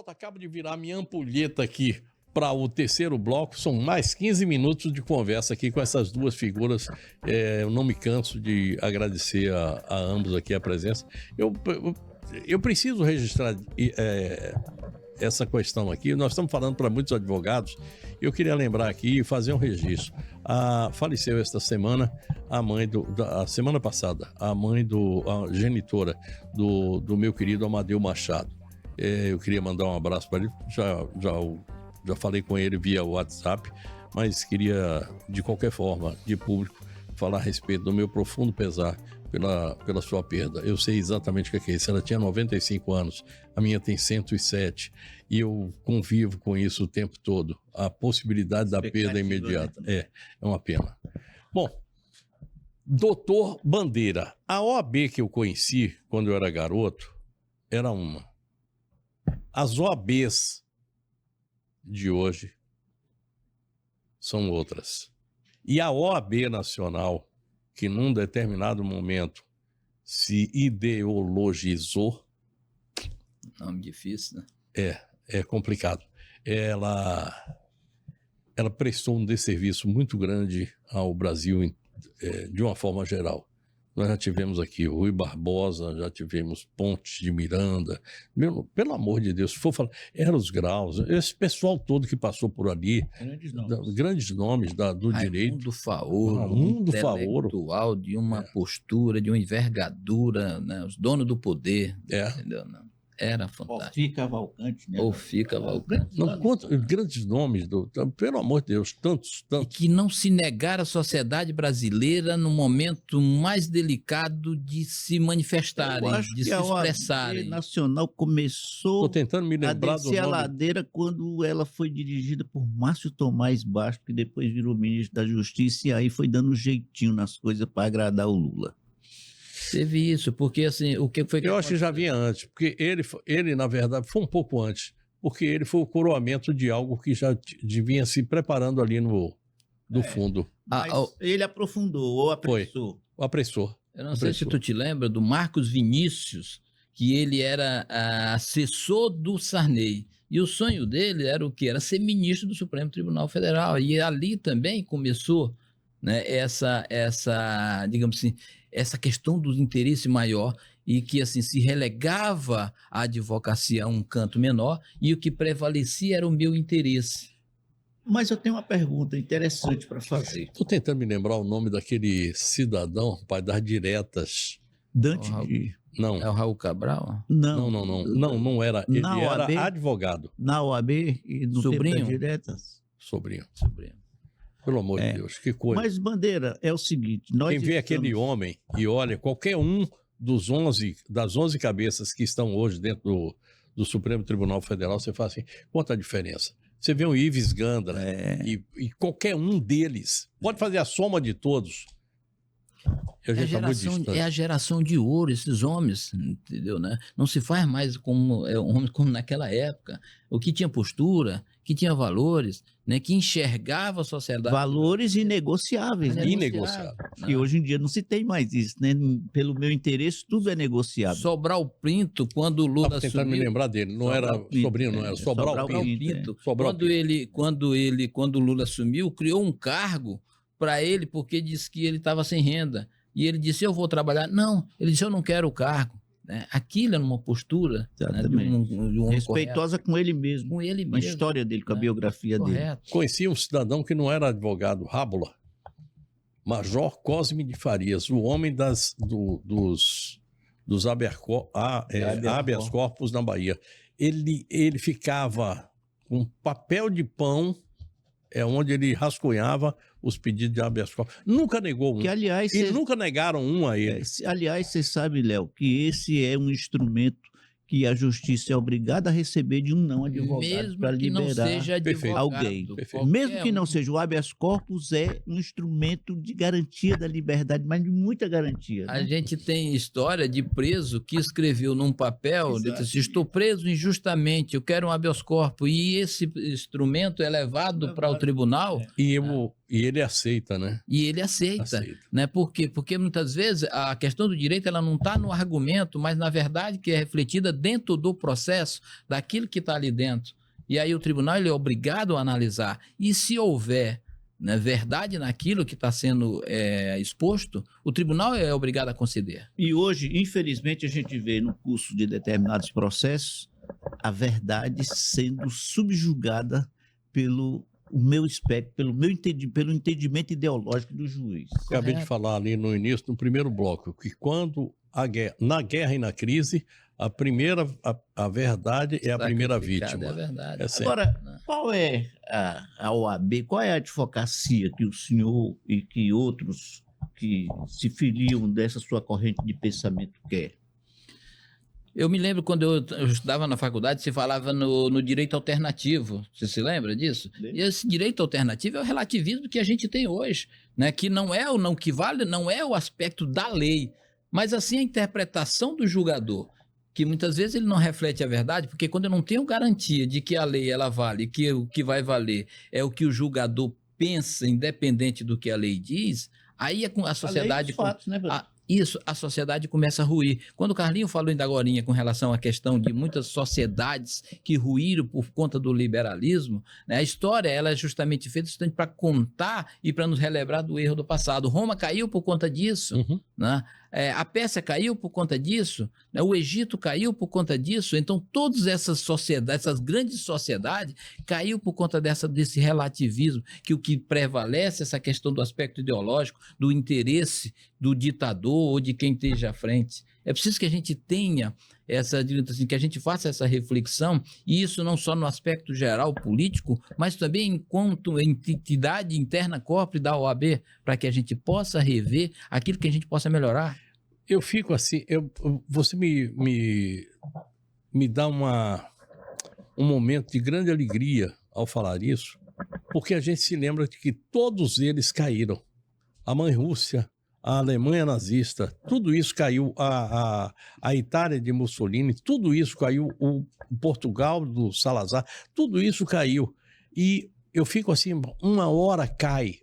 Acabo de virar minha ampulheta aqui para o terceiro bloco. São mais 15 minutos de conversa aqui com essas duas figuras. Eu não me canso de agradecer a ambos aqui a presença. Eu preciso registrar essa questão aqui. Nós estamos falando para muitos advogados. Eu queria lembrar aqui e fazer um registro. Faleceu esta semana a semana passada, a genitora do meu querido Amadeu Machado. Eu queria mandar um abraço para ele. Já falei com ele via WhatsApp, mas queria, de qualquer forma, de público, falar a respeito do meu profundo pesar pela sua perda. Eu sei exatamente o que é isso. Ela tinha 95 anos, a minha tem 107, e eu convivo com isso o tempo todo. A possibilidade da perda imediata é uma pena. Bom, doutor Bandeira, a OAB que eu conheci quando eu era garoto era uma. As OABs de hoje são outras. E a OAB Nacional, que num determinado momento se ideologizou. Nome difícil, né? É complicado. Ela prestou um desserviço muito grande ao Brasil de uma forma geral. Nós já tivemos aqui Rui Barbosa, já tivemos Pontes de Miranda. Pelo amor de Deus, se for falar, Eros Graus, esse pessoal todo que passou por ali, grandes nomes do direito. Raimundo Faoro, intelectual de uma postura, de uma envergadura, né? Os donos do poder, entendeu? Não. Era fantástico. Ofir Cavalcante, né? Ofir Cavalcante. Não conta grandes nomes, pelo amor de Deus, tantos. E que não se negaram à sociedade brasileira no momento mais delicado de se manifestarem, de se expressarem. A Nacional começou tentando me lembrar a descer a ladeira quando ela foi dirigida por Márcio Tomás Basto, que depois virou ministro da Justiça, e aí foi dando um jeitinho nas coisas para agradar o Lula. Teve isso, porque assim, o que foi que eu acho que já vinha antes, porque ele, na verdade, foi um pouco antes, porque ele foi o coroamento de algo que já vinha se preparando ali no fundo. Mas ele aprofundou ou apressou? Foi, apressou. Eu não sei se tu te lembra do Marcos Vinícius, que ele era assessor do Sarney. E o sonho dele era o quê? Era ser ministro do Supremo Tribunal Federal. E ali também começou, né, digamos assim, essa questão do interesse maior e que assim se relegava a advocacia a um canto menor e o que prevalecia era o meu interesse. Mas eu tenho uma pergunta interessante para fazer. Estou tentando me lembrar o nome daquele cidadão, pai das diretas. Dante Não. É o Raul Cabral? Não era. Ele era advogado. Na OAB e no Sobrinho? tempo das diretas? Sobrinho. Pelo amor de Deus, que coisa. Mas, Bandeira, é o seguinte... Quem vê aquele homem e olha qualquer um das 11 cabeças que estão hoje dentro do Supremo Tribunal Federal, você fala assim, quanta a diferença? Você vê um Ives Gandra e qualquer um deles pode fazer a soma de todos. É a geração de ouro, esses homens, entendeu, né? Não se faz mais como naquela época. O que tinha postura, que tinha valores, né? Que enxergava a sociedade. Valores inegociáveis, né? Inegociáveis. E hoje em dia não se tem mais isso, né? Pelo meu interesse, tudo é negociável. Sobral Pinto, quando o Lula assumiu... Tentando me lembrar dele, não era sobrinho, não era Sobral Pinto. Quando o Lula assumiu, criou um cargo para ele porque disse que ele estava sem renda. E ele disse, eu vou trabalhar. Não, ele disse, eu não quero o cargo. Né? Aquilo é uma postura, né, de um respeitosa correto. Com ele mesmo. Com ele mesmo. A história dele, com a biografia dele. Conheci um cidadão que não era advogado, Rábula. Major Cosme de Farias, o homem dos habeas corpus na Bahia. Ele ficava com papel de pão, onde ele rascunhava os pedidos de habeas corpus. Nunca negou um. Nunca negaram um a ele. Aliás, você sabe, Léo, que esse é um instrumento que a justiça é obrigada a receber de um não advogado para liberar alguém. Mesmo que não seja, o habeas corpus é um instrumento de garantia da liberdade, mas de muita garantia. A gente tem história de preso que escreveu num papel, disse, estou preso injustamente, eu quero um habeas corpus, e esse instrumento é levado para o tribunal. E ele aceita, né? E ele aceita. Né? Por quê? Porque muitas vezes a questão do direito ela não está no argumento, mas na verdade que é refletida dentro do processo, daquilo que está ali dentro. E aí o tribunal ele é obrigado a analisar. E se houver, né, verdade naquilo que está sendo exposto, o tribunal é obrigado a conceder. E hoje, infelizmente, a gente vê no curso de determinados processos a verdade sendo subjugada pelo meu espectro, pelo entendimento ideológico do juiz. Acabei de falar ali no início, no primeiro bloco, que quando na guerra e na crise, a verdade é a primeira vítima. É verdade. É certo. Agora, qual é a OAB, qual é a advocacia que o senhor e que outros que se filiam dessa sua corrente de pensamento quer? Eu me lembro quando eu estudava na faculdade, se falava no direito alternativo. Você se lembra disso? E esse direito alternativo é o relativismo que a gente tem hoje, né? Que não é o não que vale, não é o aspecto da lei, mas assim a interpretação do julgador, que muitas vezes ele não reflete a verdade, porque quando eu não tenho garantia de que a lei ela vale, que o que vai valer é o que o julgador pensa, independente do que a lei diz, aí a sociedade... fatos, né, Isso, a sociedade começa a ruir. Quando o Carlinho falou ainda agorinha com relação à questão de muitas sociedades que ruíram por conta do liberalismo, né, a história ela é justamente feita para contar e para nos relembrar do erro do passado. Roma caiu por conta disso, né? A Pérsia caiu por conta disso, né? O Egito caiu por conta disso. Então, todas essas sociedades, essas grandes sociedades, caiu por conta desse relativismo, que o que prevalece é essa questão do aspecto ideológico, do interesse do ditador ou de quem esteja à frente. É preciso que a gente tenha que a gente faça essa reflexão, e isso não só no aspecto geral político, mas também enquanto entidade interna corpore da OAB, para que a gente possa rever aquilo que a gente possa melhorar. Eu fico assim, você me dá um momento de grande alegria ao falar isso, porque a gente se lembra de que todos eles caíram. A mãe Rússia, a Alemanha nazista, tudo isso caiu, a Itália de Mussolini, tudo isso caiu, o Portugal do Salazar, tudo isso caiu. E eu fico assim, uma hora cai,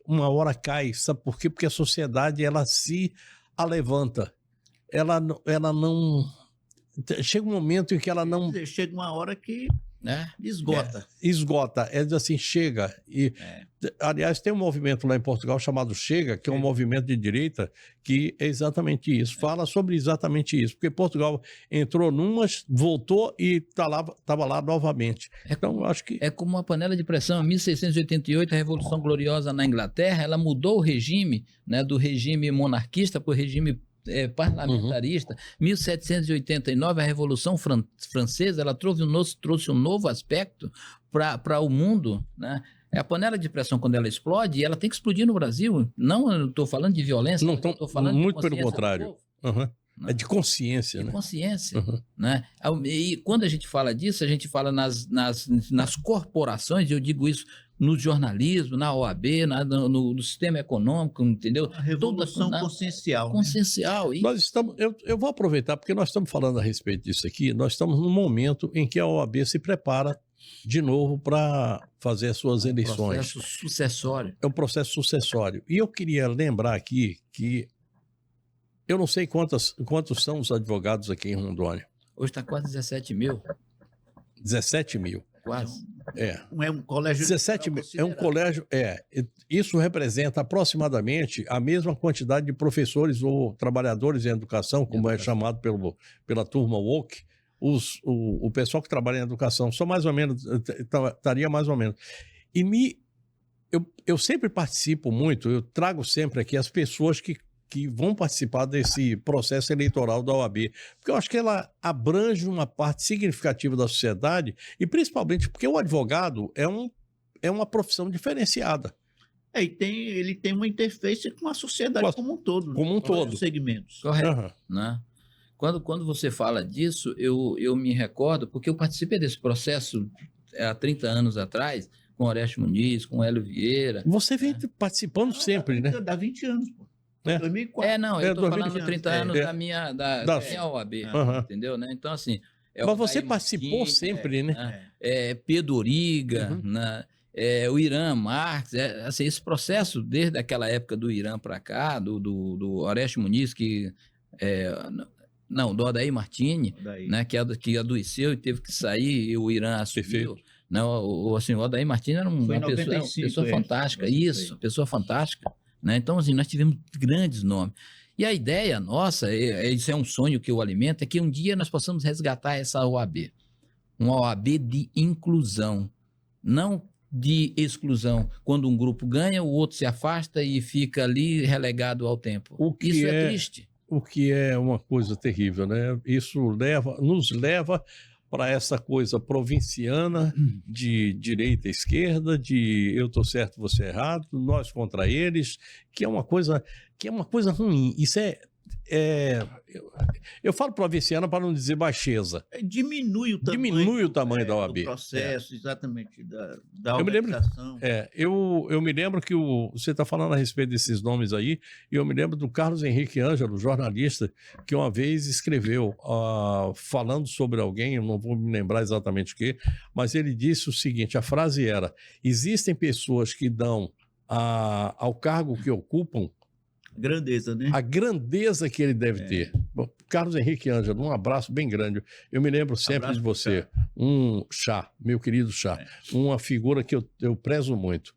sabe por quê? Porque a sociedade, ela se alevanta, ela não... Chega um momento em que ela não... Chega uma hora que esgota. Esgota, assim, chega. Aliás, tem um movimento lá em Portugal chamado Chega, que é um movimento de direita, que é exatamente isso, fala sobre exatamente isso, porque Portugal entrou numas, voltou e estava lá novamente. Então, acho que... É como uma panela de pressão. Em 1688, a Revolução Gloriosa na Inglaterra, ela mudou o regime, né, do regime monarquista para o regime parlamentarista. 1789, a Revolução Francesa, ela trouxe um novo aspecto para o mundo, né? A panela de pressão, quando ela explode, ela tem que explodir no Brasil. Não estou falando de violência, não estou falando muito de pelo contrário. É de consciência, né? Consciência, né? E quando a gente fala disso, a gente fala nas corporações, eu digo isso no jornalismo, na OAB, no sistema econômico, entendeu? A revolução consciencial. Consciencial. Né? Nós estamos, eu vou aproveitar, porque nós estamos falando a respeito disso aqui, nós estamos num momento em que a OAB se prepara de novo para fazer as suas eleições. É um processo sucessório. É um processo sucessório. E eu queria lembrar aqui que eu não sei quantos são os advogados aqui em Rondônia. Hoje está quase 17 mil. 17 mil. Quase. É um colégio... 17 mil. É um colégio... Isso representa aproximadamente a mesma quantidade de professores ou trabalhadores em educação, como é chamado pela turma woke. O pessoal que trabalha em educação, só mais ou menos, estaria mais ou menos. E eu sempre participo muito, eu trago sempre aqui as pessoas que vão participar desse processo eleitoral da OAB, porque eu acho que ela abrange uma parte significativa da sociedade, e principalmente porque o advogado é uma profissão diferenciada. Ele tem uma interface com a sociedade como um todo. Como um todo. Os segmentos. Correto. Né? Quando você fala disso, eu me recordo, porque eu participei desse processo há 30 anos atrás, com Orestes Muniz, com Hélio Vieira. Você vem participando sempre, né? Dá 20 anos, pô. 2004. Não, eu estou falando 30 anos da minha OAB, entendeu? Né? Então, assim... Mas você participou sempre, né? Pedro Origa, né? O Irã Marques, assim, esse processo, desde aquela época do Irã para cá, do Orestes Muniz, do Odair Martini, né, que adoeceu e teve que sair, e o Irã assumiu. Né? Assim, o Odair Martins era Foi em uma pessoa 95, fantástica. 95. Isso, pessoa fantástica. Né? Então, assim, nós tivemos grandes nomes. E a ideia nossa, isso é um sonho que eu alimento, é que um dia nós possamos resgatar essa OAB. Uma OAB de inclusão, não de exclusão. Quando um grupo ganha, o outro se afasta e fica ali relegado ao tempo. Isso é triste. O que é uma coisa terrível, né? Isso nos leva para essa coisa provinciana de direita e esquerda, de eu estou certo, você errado, nós contra eles, que é uma coisa ruim. Isso eu falo provinciana para não dizer baixeza. Diminui o tamanho da OAB. do processo, exatamente, da Eu me lembro, organização. eu me lembro que você está falando a respeito desses nomes aí, e eu me lembro do Carlos Henrique Ângelo, jornalista, que uma vez escreveu, falando sobre alguém, eu não vou me lembrar exatamente o que, mas ele disse o seguinte, a frase era, existem pessoas que dão ao cargo que ocupam Grandeza, né? a grandeza que ele deve ter. Bom, Carlos Henrique Ângelo, um abraço bem grande. Eu me lembro sempre de você. Meu querido Chá. Uma figura que eu prezo muito.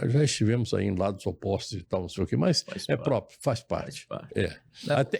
Já estivemos aí em lados opostos e tal, não sei o que, mas próprio, faz parte.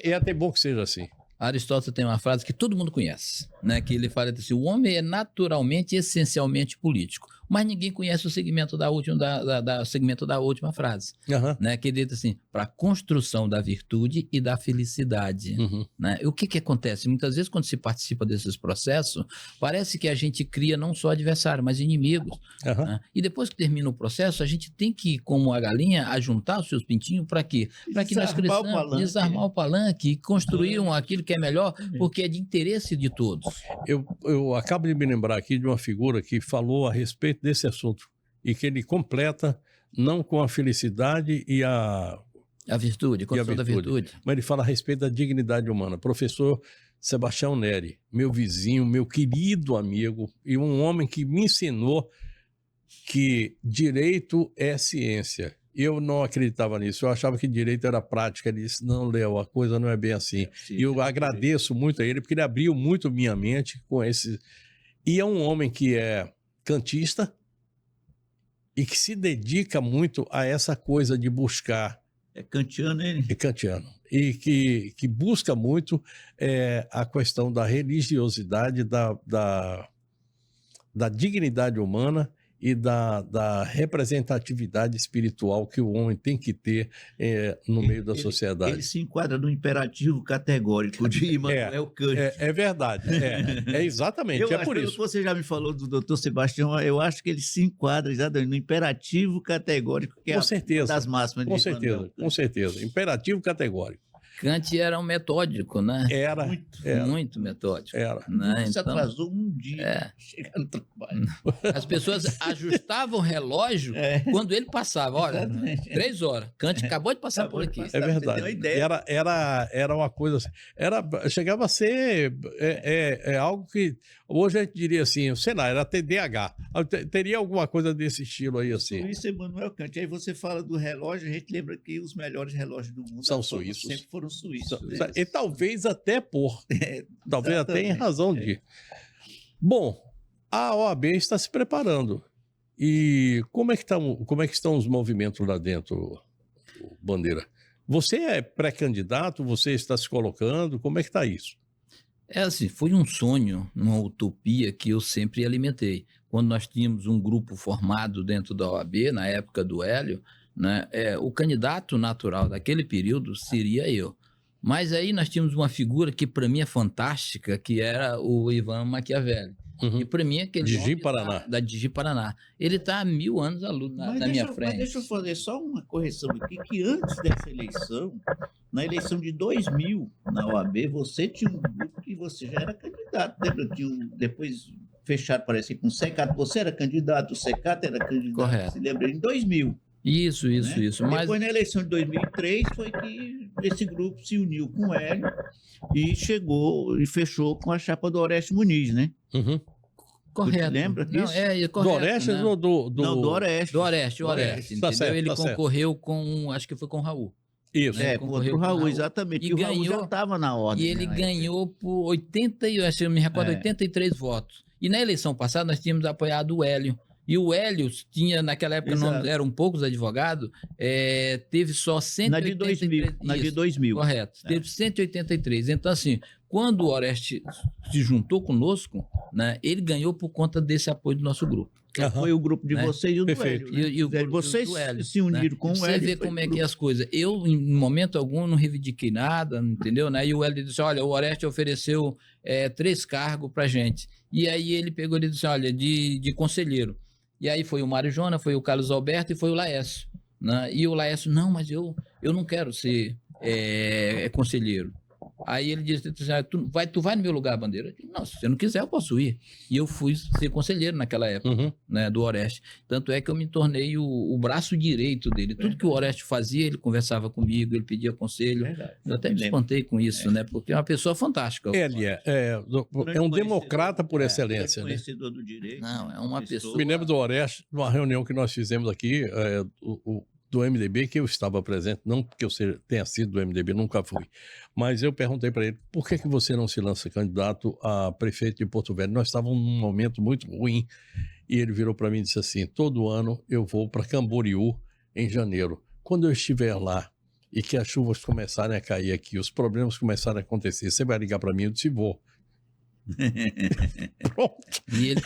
É até bom que seja assim. Aristóteles tem uma frase que todo mundo conhece, né? Que ele fala assim, o homem é naturalmente e essencialmente político, mas ninguém conhece o segmento da última frase, né? Que ele diz assim, para a construção da virtude e da felicidade. Né? E o que acontece? Muitas vezes, quando se participa desses processos, parece que a gente cria não só adversário, mas inimigos. Né? E depois que termina o processo, a gente tem que, como a galinha, ajuntar os seus pintinhos para quê? Para que nós cresçamos, desarmar o palanque e construir aquilo que é melhor, porque é de interesse de todos. Eu acabo de me lembrar aqui de uma figura que falou a respeito desse assunto e que ele completa não com a felicidade e a virtude, a construção da virtude. Mas ele fala a respeito da dignidade humana. Professor Sebastião Neri, meu vizinho, meu querido amigo e um homem que me ensinou que direito é ciência. Eu não acreditava nisso, eu achava que direito era prática. Ele disse, não, Léo, a coisa não é bem assim. E eu agradeço muito a ele, porque ele abriu muito minha mente com esse... E é um homem que é kantista e que se dedica muito a essa coisa de buscar... É kantiano ele? É kantiano. E que busca muito a questão da religiosidade, da dignidade humana e da representatividade espiritual que o homem tem que ter no meio da sociedade. Ele se enquadra no imperativo categórico de Immanuel Kant. É verdade, exatamente, por isso. Você já me falou do doutor Sebastião, eu acho que ele se enquadra exatamente no imperativo categórico, que é uma das máximas de Immanuel. Com certeza, imperativo categórico. Kant era um metódico, né? Era. Muito metódico. Era. Né? Isso atrasou um dia chegar no trabalho. As pessoas ajustavam o relógio quando ele passava. Olha, 3 horas. Kant acabou de passar por aqui. É verdade. Era uma coisa assim. Chegava a ser algo que hoje a gente diria assim, sei lá, era TDAH. Teria alguma coisa desse estilo aí assim. Isso é Immanuel Kant. Aí você fala do relógio, a gente lembra que os melhores relógios do mundo são suíços. Sempre foram suíços. E talvez até talvez até em razão de. Bom, a OAB está se preparando. E como é que estão os movimentos lá dentro, Bandeira? Você é pré-candidato? Você está se colocando? Como é que está isso? Assim, foi um sonho, uma utopia que eu sempre alimentei. Quando nós tínhamos um grupo formado dentro da OAB, na época do Hélio, né, o candidato natural daquele período seria eu. Mas aí nós tínhamos uma figura que para mim é fantástica, que era o Ivan Machiavelli. E para mim aquele Digi Paraná. Da Digi Paraná. Ele está há 1000 anos na minha frente. Mas deixa eu fazer só uma correção aqui, que antes dessa eleição, na eleição de 2000, na OAB, você tinha um grupo que você já era candidato. Lembra? Depois fecharam, parece, com o Secato. Você era candidato, o Secato era candidato. Correto. Se lembra? Em 2000. Isso. Mas depois, na eleição de 2003, foi que esse grupo se uniu com o Hélio e chegou e fechou com a chapa do Oreste Muniz, né? Correto. Lembra disso? Correto. Do Oreste ou do... Não, do Oreste. Do Oreste, Tá entendeu? certo, ele tá concorreu com, acho que foi com o Raul. Isso. Contra o Raul, exatamente. E o ganhou, Raul já estava na ordem. E ele ganhou por 83 votos. E na eleição passada nós tínhamos apoiado o Hélio. E o Hélio tinha, naquela época, não Exato. eram poucos advogados, teve só 183. Na de 2000. Correto, teve 183. Então, assim, quando o Oreste se juntou conosco, né, ele ganhou por conta desse apoio do nosso grupo. Foi o grupo de Né? vocês e o do Perfeito. Hélio. Né? E o grupo Vocês do Hélio, se uniram né? com o Você Hélio. vê foi como o é que grupo. é as coisas. Eu, em momento algum, não reivindiquei nada, entendeu? Né? E o Hélio disse, olha, o Oreste ofereceu 3 cargos pra gente. E aí ele pegou e disse, olha, de conselheiro. E aí foi o Mário Jona, foi o Carlos Alberto e foi o Laércio. Né? E o Laércio, não, mas eu não quero ser conselheiro. Aí ele disse, tu vai no meu lugar, Bandeira? Eu disse, não, se você não quiser, eu posso ir. E eu fui ser conselheiro naquela época, né, do Oreste. Tanto é que eu me tornei o braço direito dele. Tudo que o Oreste fazia, ele conversava comigo, ele pedia conselho. Verdade. Eu até me espantei com isso, né? Porque é uma pessoa fantástica. Ele é um democrata por excelência, né? Conhecedor do direito. Não, é uma pessoa... Me lembro do Oreste, numa reunião que nós fizemos aqui, do MDB, que eu estava presente, não porque eu tenha sido do MDB, nunca fui, mas eu perguntei para ele, por que você não se lança candidato a prefeito de Porto Velho? Nós estávamos num momento muito ruim, e ele virou para mim e disse assim, todo ano eu vou para Camboriú em janeiro. Quando eu estiver lá e que as chuvas começarem a cair aqui, os problemas começarem a acontecer, você vai ligar para mim? Eu disse, vou. Pronto. E ele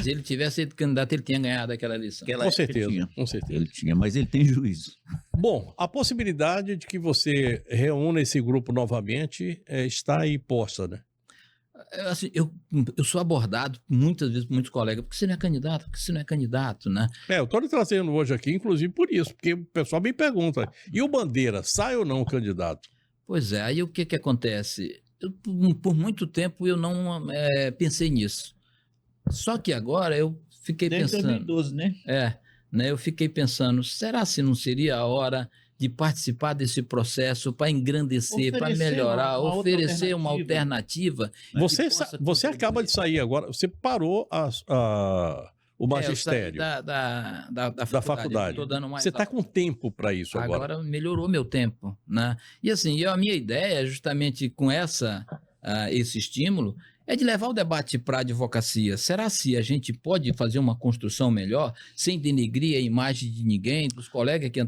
se ele tivesse sido candidato, ele tinha ganhado aquela eleição. Aquela Com época ele certeza, tinha. com certeza. Ele tinha, mas ele tem juízo. Bom, a possibilidade de que você reúna esse grupo novamente está aí posta, né? Assim, eu sou abordado muitas vezes por muitos colegas, porque você não é candidato, porque você não é candidato, né? Eu estou lhe trazendo hoje aqui, inclusive por isso, porque o pessoal me pergunta, e o Bandeira, sai ou não o candidato? Pois é, aí o que acontece? Por muito tempo eu não pensei nisso. Só que agora eu fiquei Desde pensando... 2012, né? né? Eu fiquei pensando, será se não seria a hora de participar desse processo para engrandecer, para Oferecer melhorar, uma outra oferecer uma alternativa? Você acaba de sair agora, você parou o magistério Eu saí da faculdade. Eu tô dando mais Você está aula. com tempo para isso agora. Agora melhorou meu tempo, né? E assim, a minha ideia, justamente com esse estímulo, é de levar o debate para a advocacia. Será se a gente pode fazer uma construção melhor, sem denegrir a imagem de ninguém, dos colegas que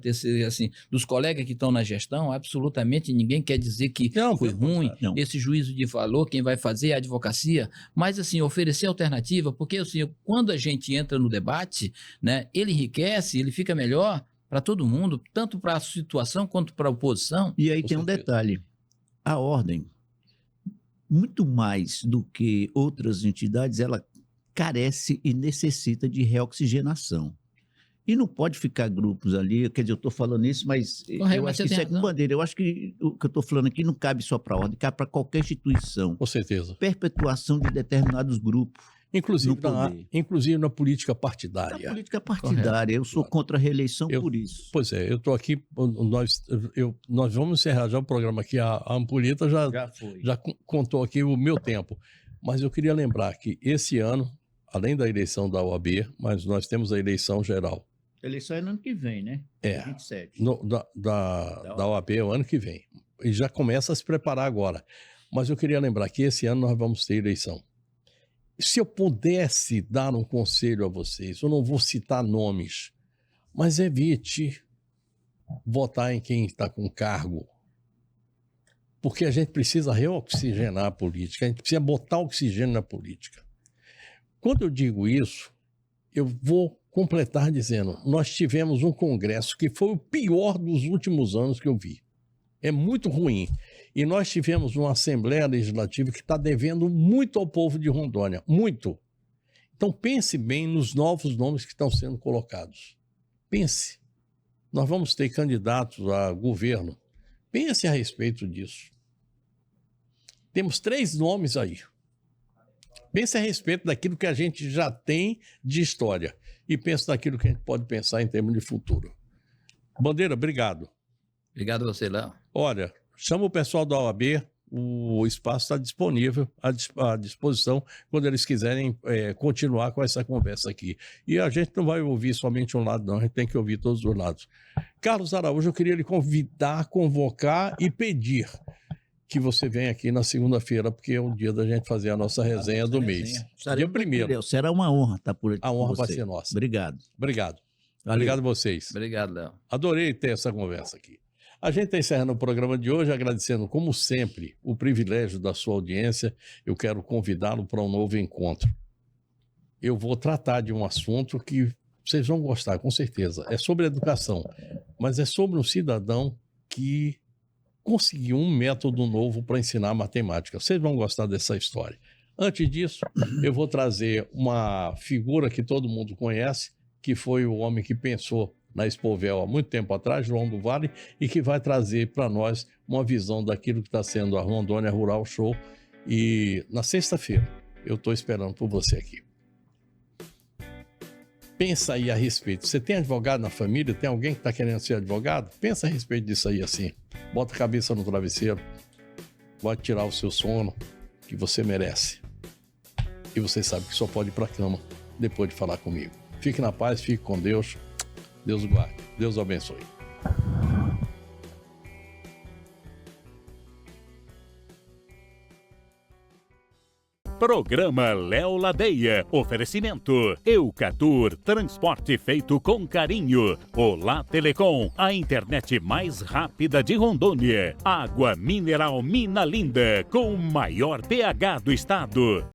assim, dos colegas que estão na gestão? Absolutamente ninguém quer dizer que foi ruim, não. esse juízo de valor, quem vai fazer é a advocacia, mas assim, oferecer alternativa, porque assim, quando a gente entra no debate, né, ele enriquece, ele fica melhor para todo mundo, tanto para a situação quanto para a oposição. E aí Com tem um certeza. detalhe. A ordem, muito mais do que outras entidades, ela carece e necessita de reoxigenação. E não pode ficar grupos ali, quer dizer, eu estou falando isso, mas Correto, eu mas acho você que tem isso é com razão. bandeira. Eu acho que o que eu estou falando aqui não cabe só para a ordem, cabe para qualquer instituição. Com certeza. Perpetuação de determinados grupos. Inclusive, No poder. inclusive na política A partidária. política partidária, eu sou contra a reeleição Eu- por isso. Pois é, eu estou aqui, nós vamos encerrar já o programa aqui, a Ampulheta Já foi. já contou aqui o meu tempo, mas eu queria lembrar que esse ano, além da eleição da OAB, mas nós temos a eleição geral A eleição é no ano que vem, né? É. 27. da OAB o ano que vem, e já começa a se preparar agora, mas eu queria lembrar que esse ano nós vamos ter eleição. Se eu pudesse dar um conselho a vocês, eu não vou citar nomes, mas evite votar em quem está com cargo. Porque a gente precisa reoxigenar a política, a gente precisa botar oxigênio na política. Quando eu digo isso, eu vou completar dizendo, nós tivemos um congresso que foi o pior dos últimos anos que eu vi. É muito ruim. E nós tivemos uma Assembleia Legislativa que está devendo muito ao povo de Rondônia, muito. Então pense bem nos novos nomes que estão sendo colocados. Pense. Nós vamos ter candidatos a governo. Pense a respeito disso. Temos 3 nomes aí. Pense a respeito daquilo que a gente já tem de história. E pense naquilo que a gente pode pensar em termos de futuro. Bandeira, obrigado. Obrigado a você, Léo. Olha, chama o pessoal da OAB, o espaço está disponível, à disposição, quando eles quiserem continuar com essa conversa aqui. E a gente não vai ouvir somente um lado, não, a gente tem que ouvir todos os lados. Carlos Araújo, eu queria lhe convidar, convocar e pedir que você venha aqui na segunda-feira, porque é o dia da gente fazer a nossa resenha do mês. Dia 1º. Será uma honra estar por aqui. A honra com vai você. ser nossa. Obrigado. Obrigado. Valeu. Obrigado a vocês. Obrigado, Léo. Adorei ter essa conversa aqui. A gente está encerrando o programa de hoje, agradecendo, como sempre, o privilégio da sua audiência. Eu quero convidá-lo para um novo encontro. Eu vou tratar de um assunto que vocês vão gostar, com certeza. É sobre educação, mas é sobre um cidadão que conseguiu um método novo para ensinar matemática. Vocês vão gostar dessa história. Antes disso, eu vou trazer uma figura que todo mundo conhece, que foi o homem que pensou na Expovel há muito tempo atrás, João do Vale, e que vai trazer para nós uma visão daquilo que está sendo a Rondônia Rural Show. E na sexta-feira, eu estou esperando por você aqui. Pensa aí a respeito. Você tem advogado na família? Tem alguém que está querendo ser advogado? Pensa a respeito disso aí assim. Bota a cabeça no travesseiro. Vai tirar o seu sono, que você merece. E você sabe que só pode ir para a cama depois de falar comigo. Fique na paz, fique com Deus. Deus o guarde. Deus o abençoe. Programa Léo Ladeia. Oferecimento Eucatur, transporte feito com carinho. Olá Telecom, a internet mais rápida de Rondônia. Água mineral Mina Linda, com o maior pH do estado.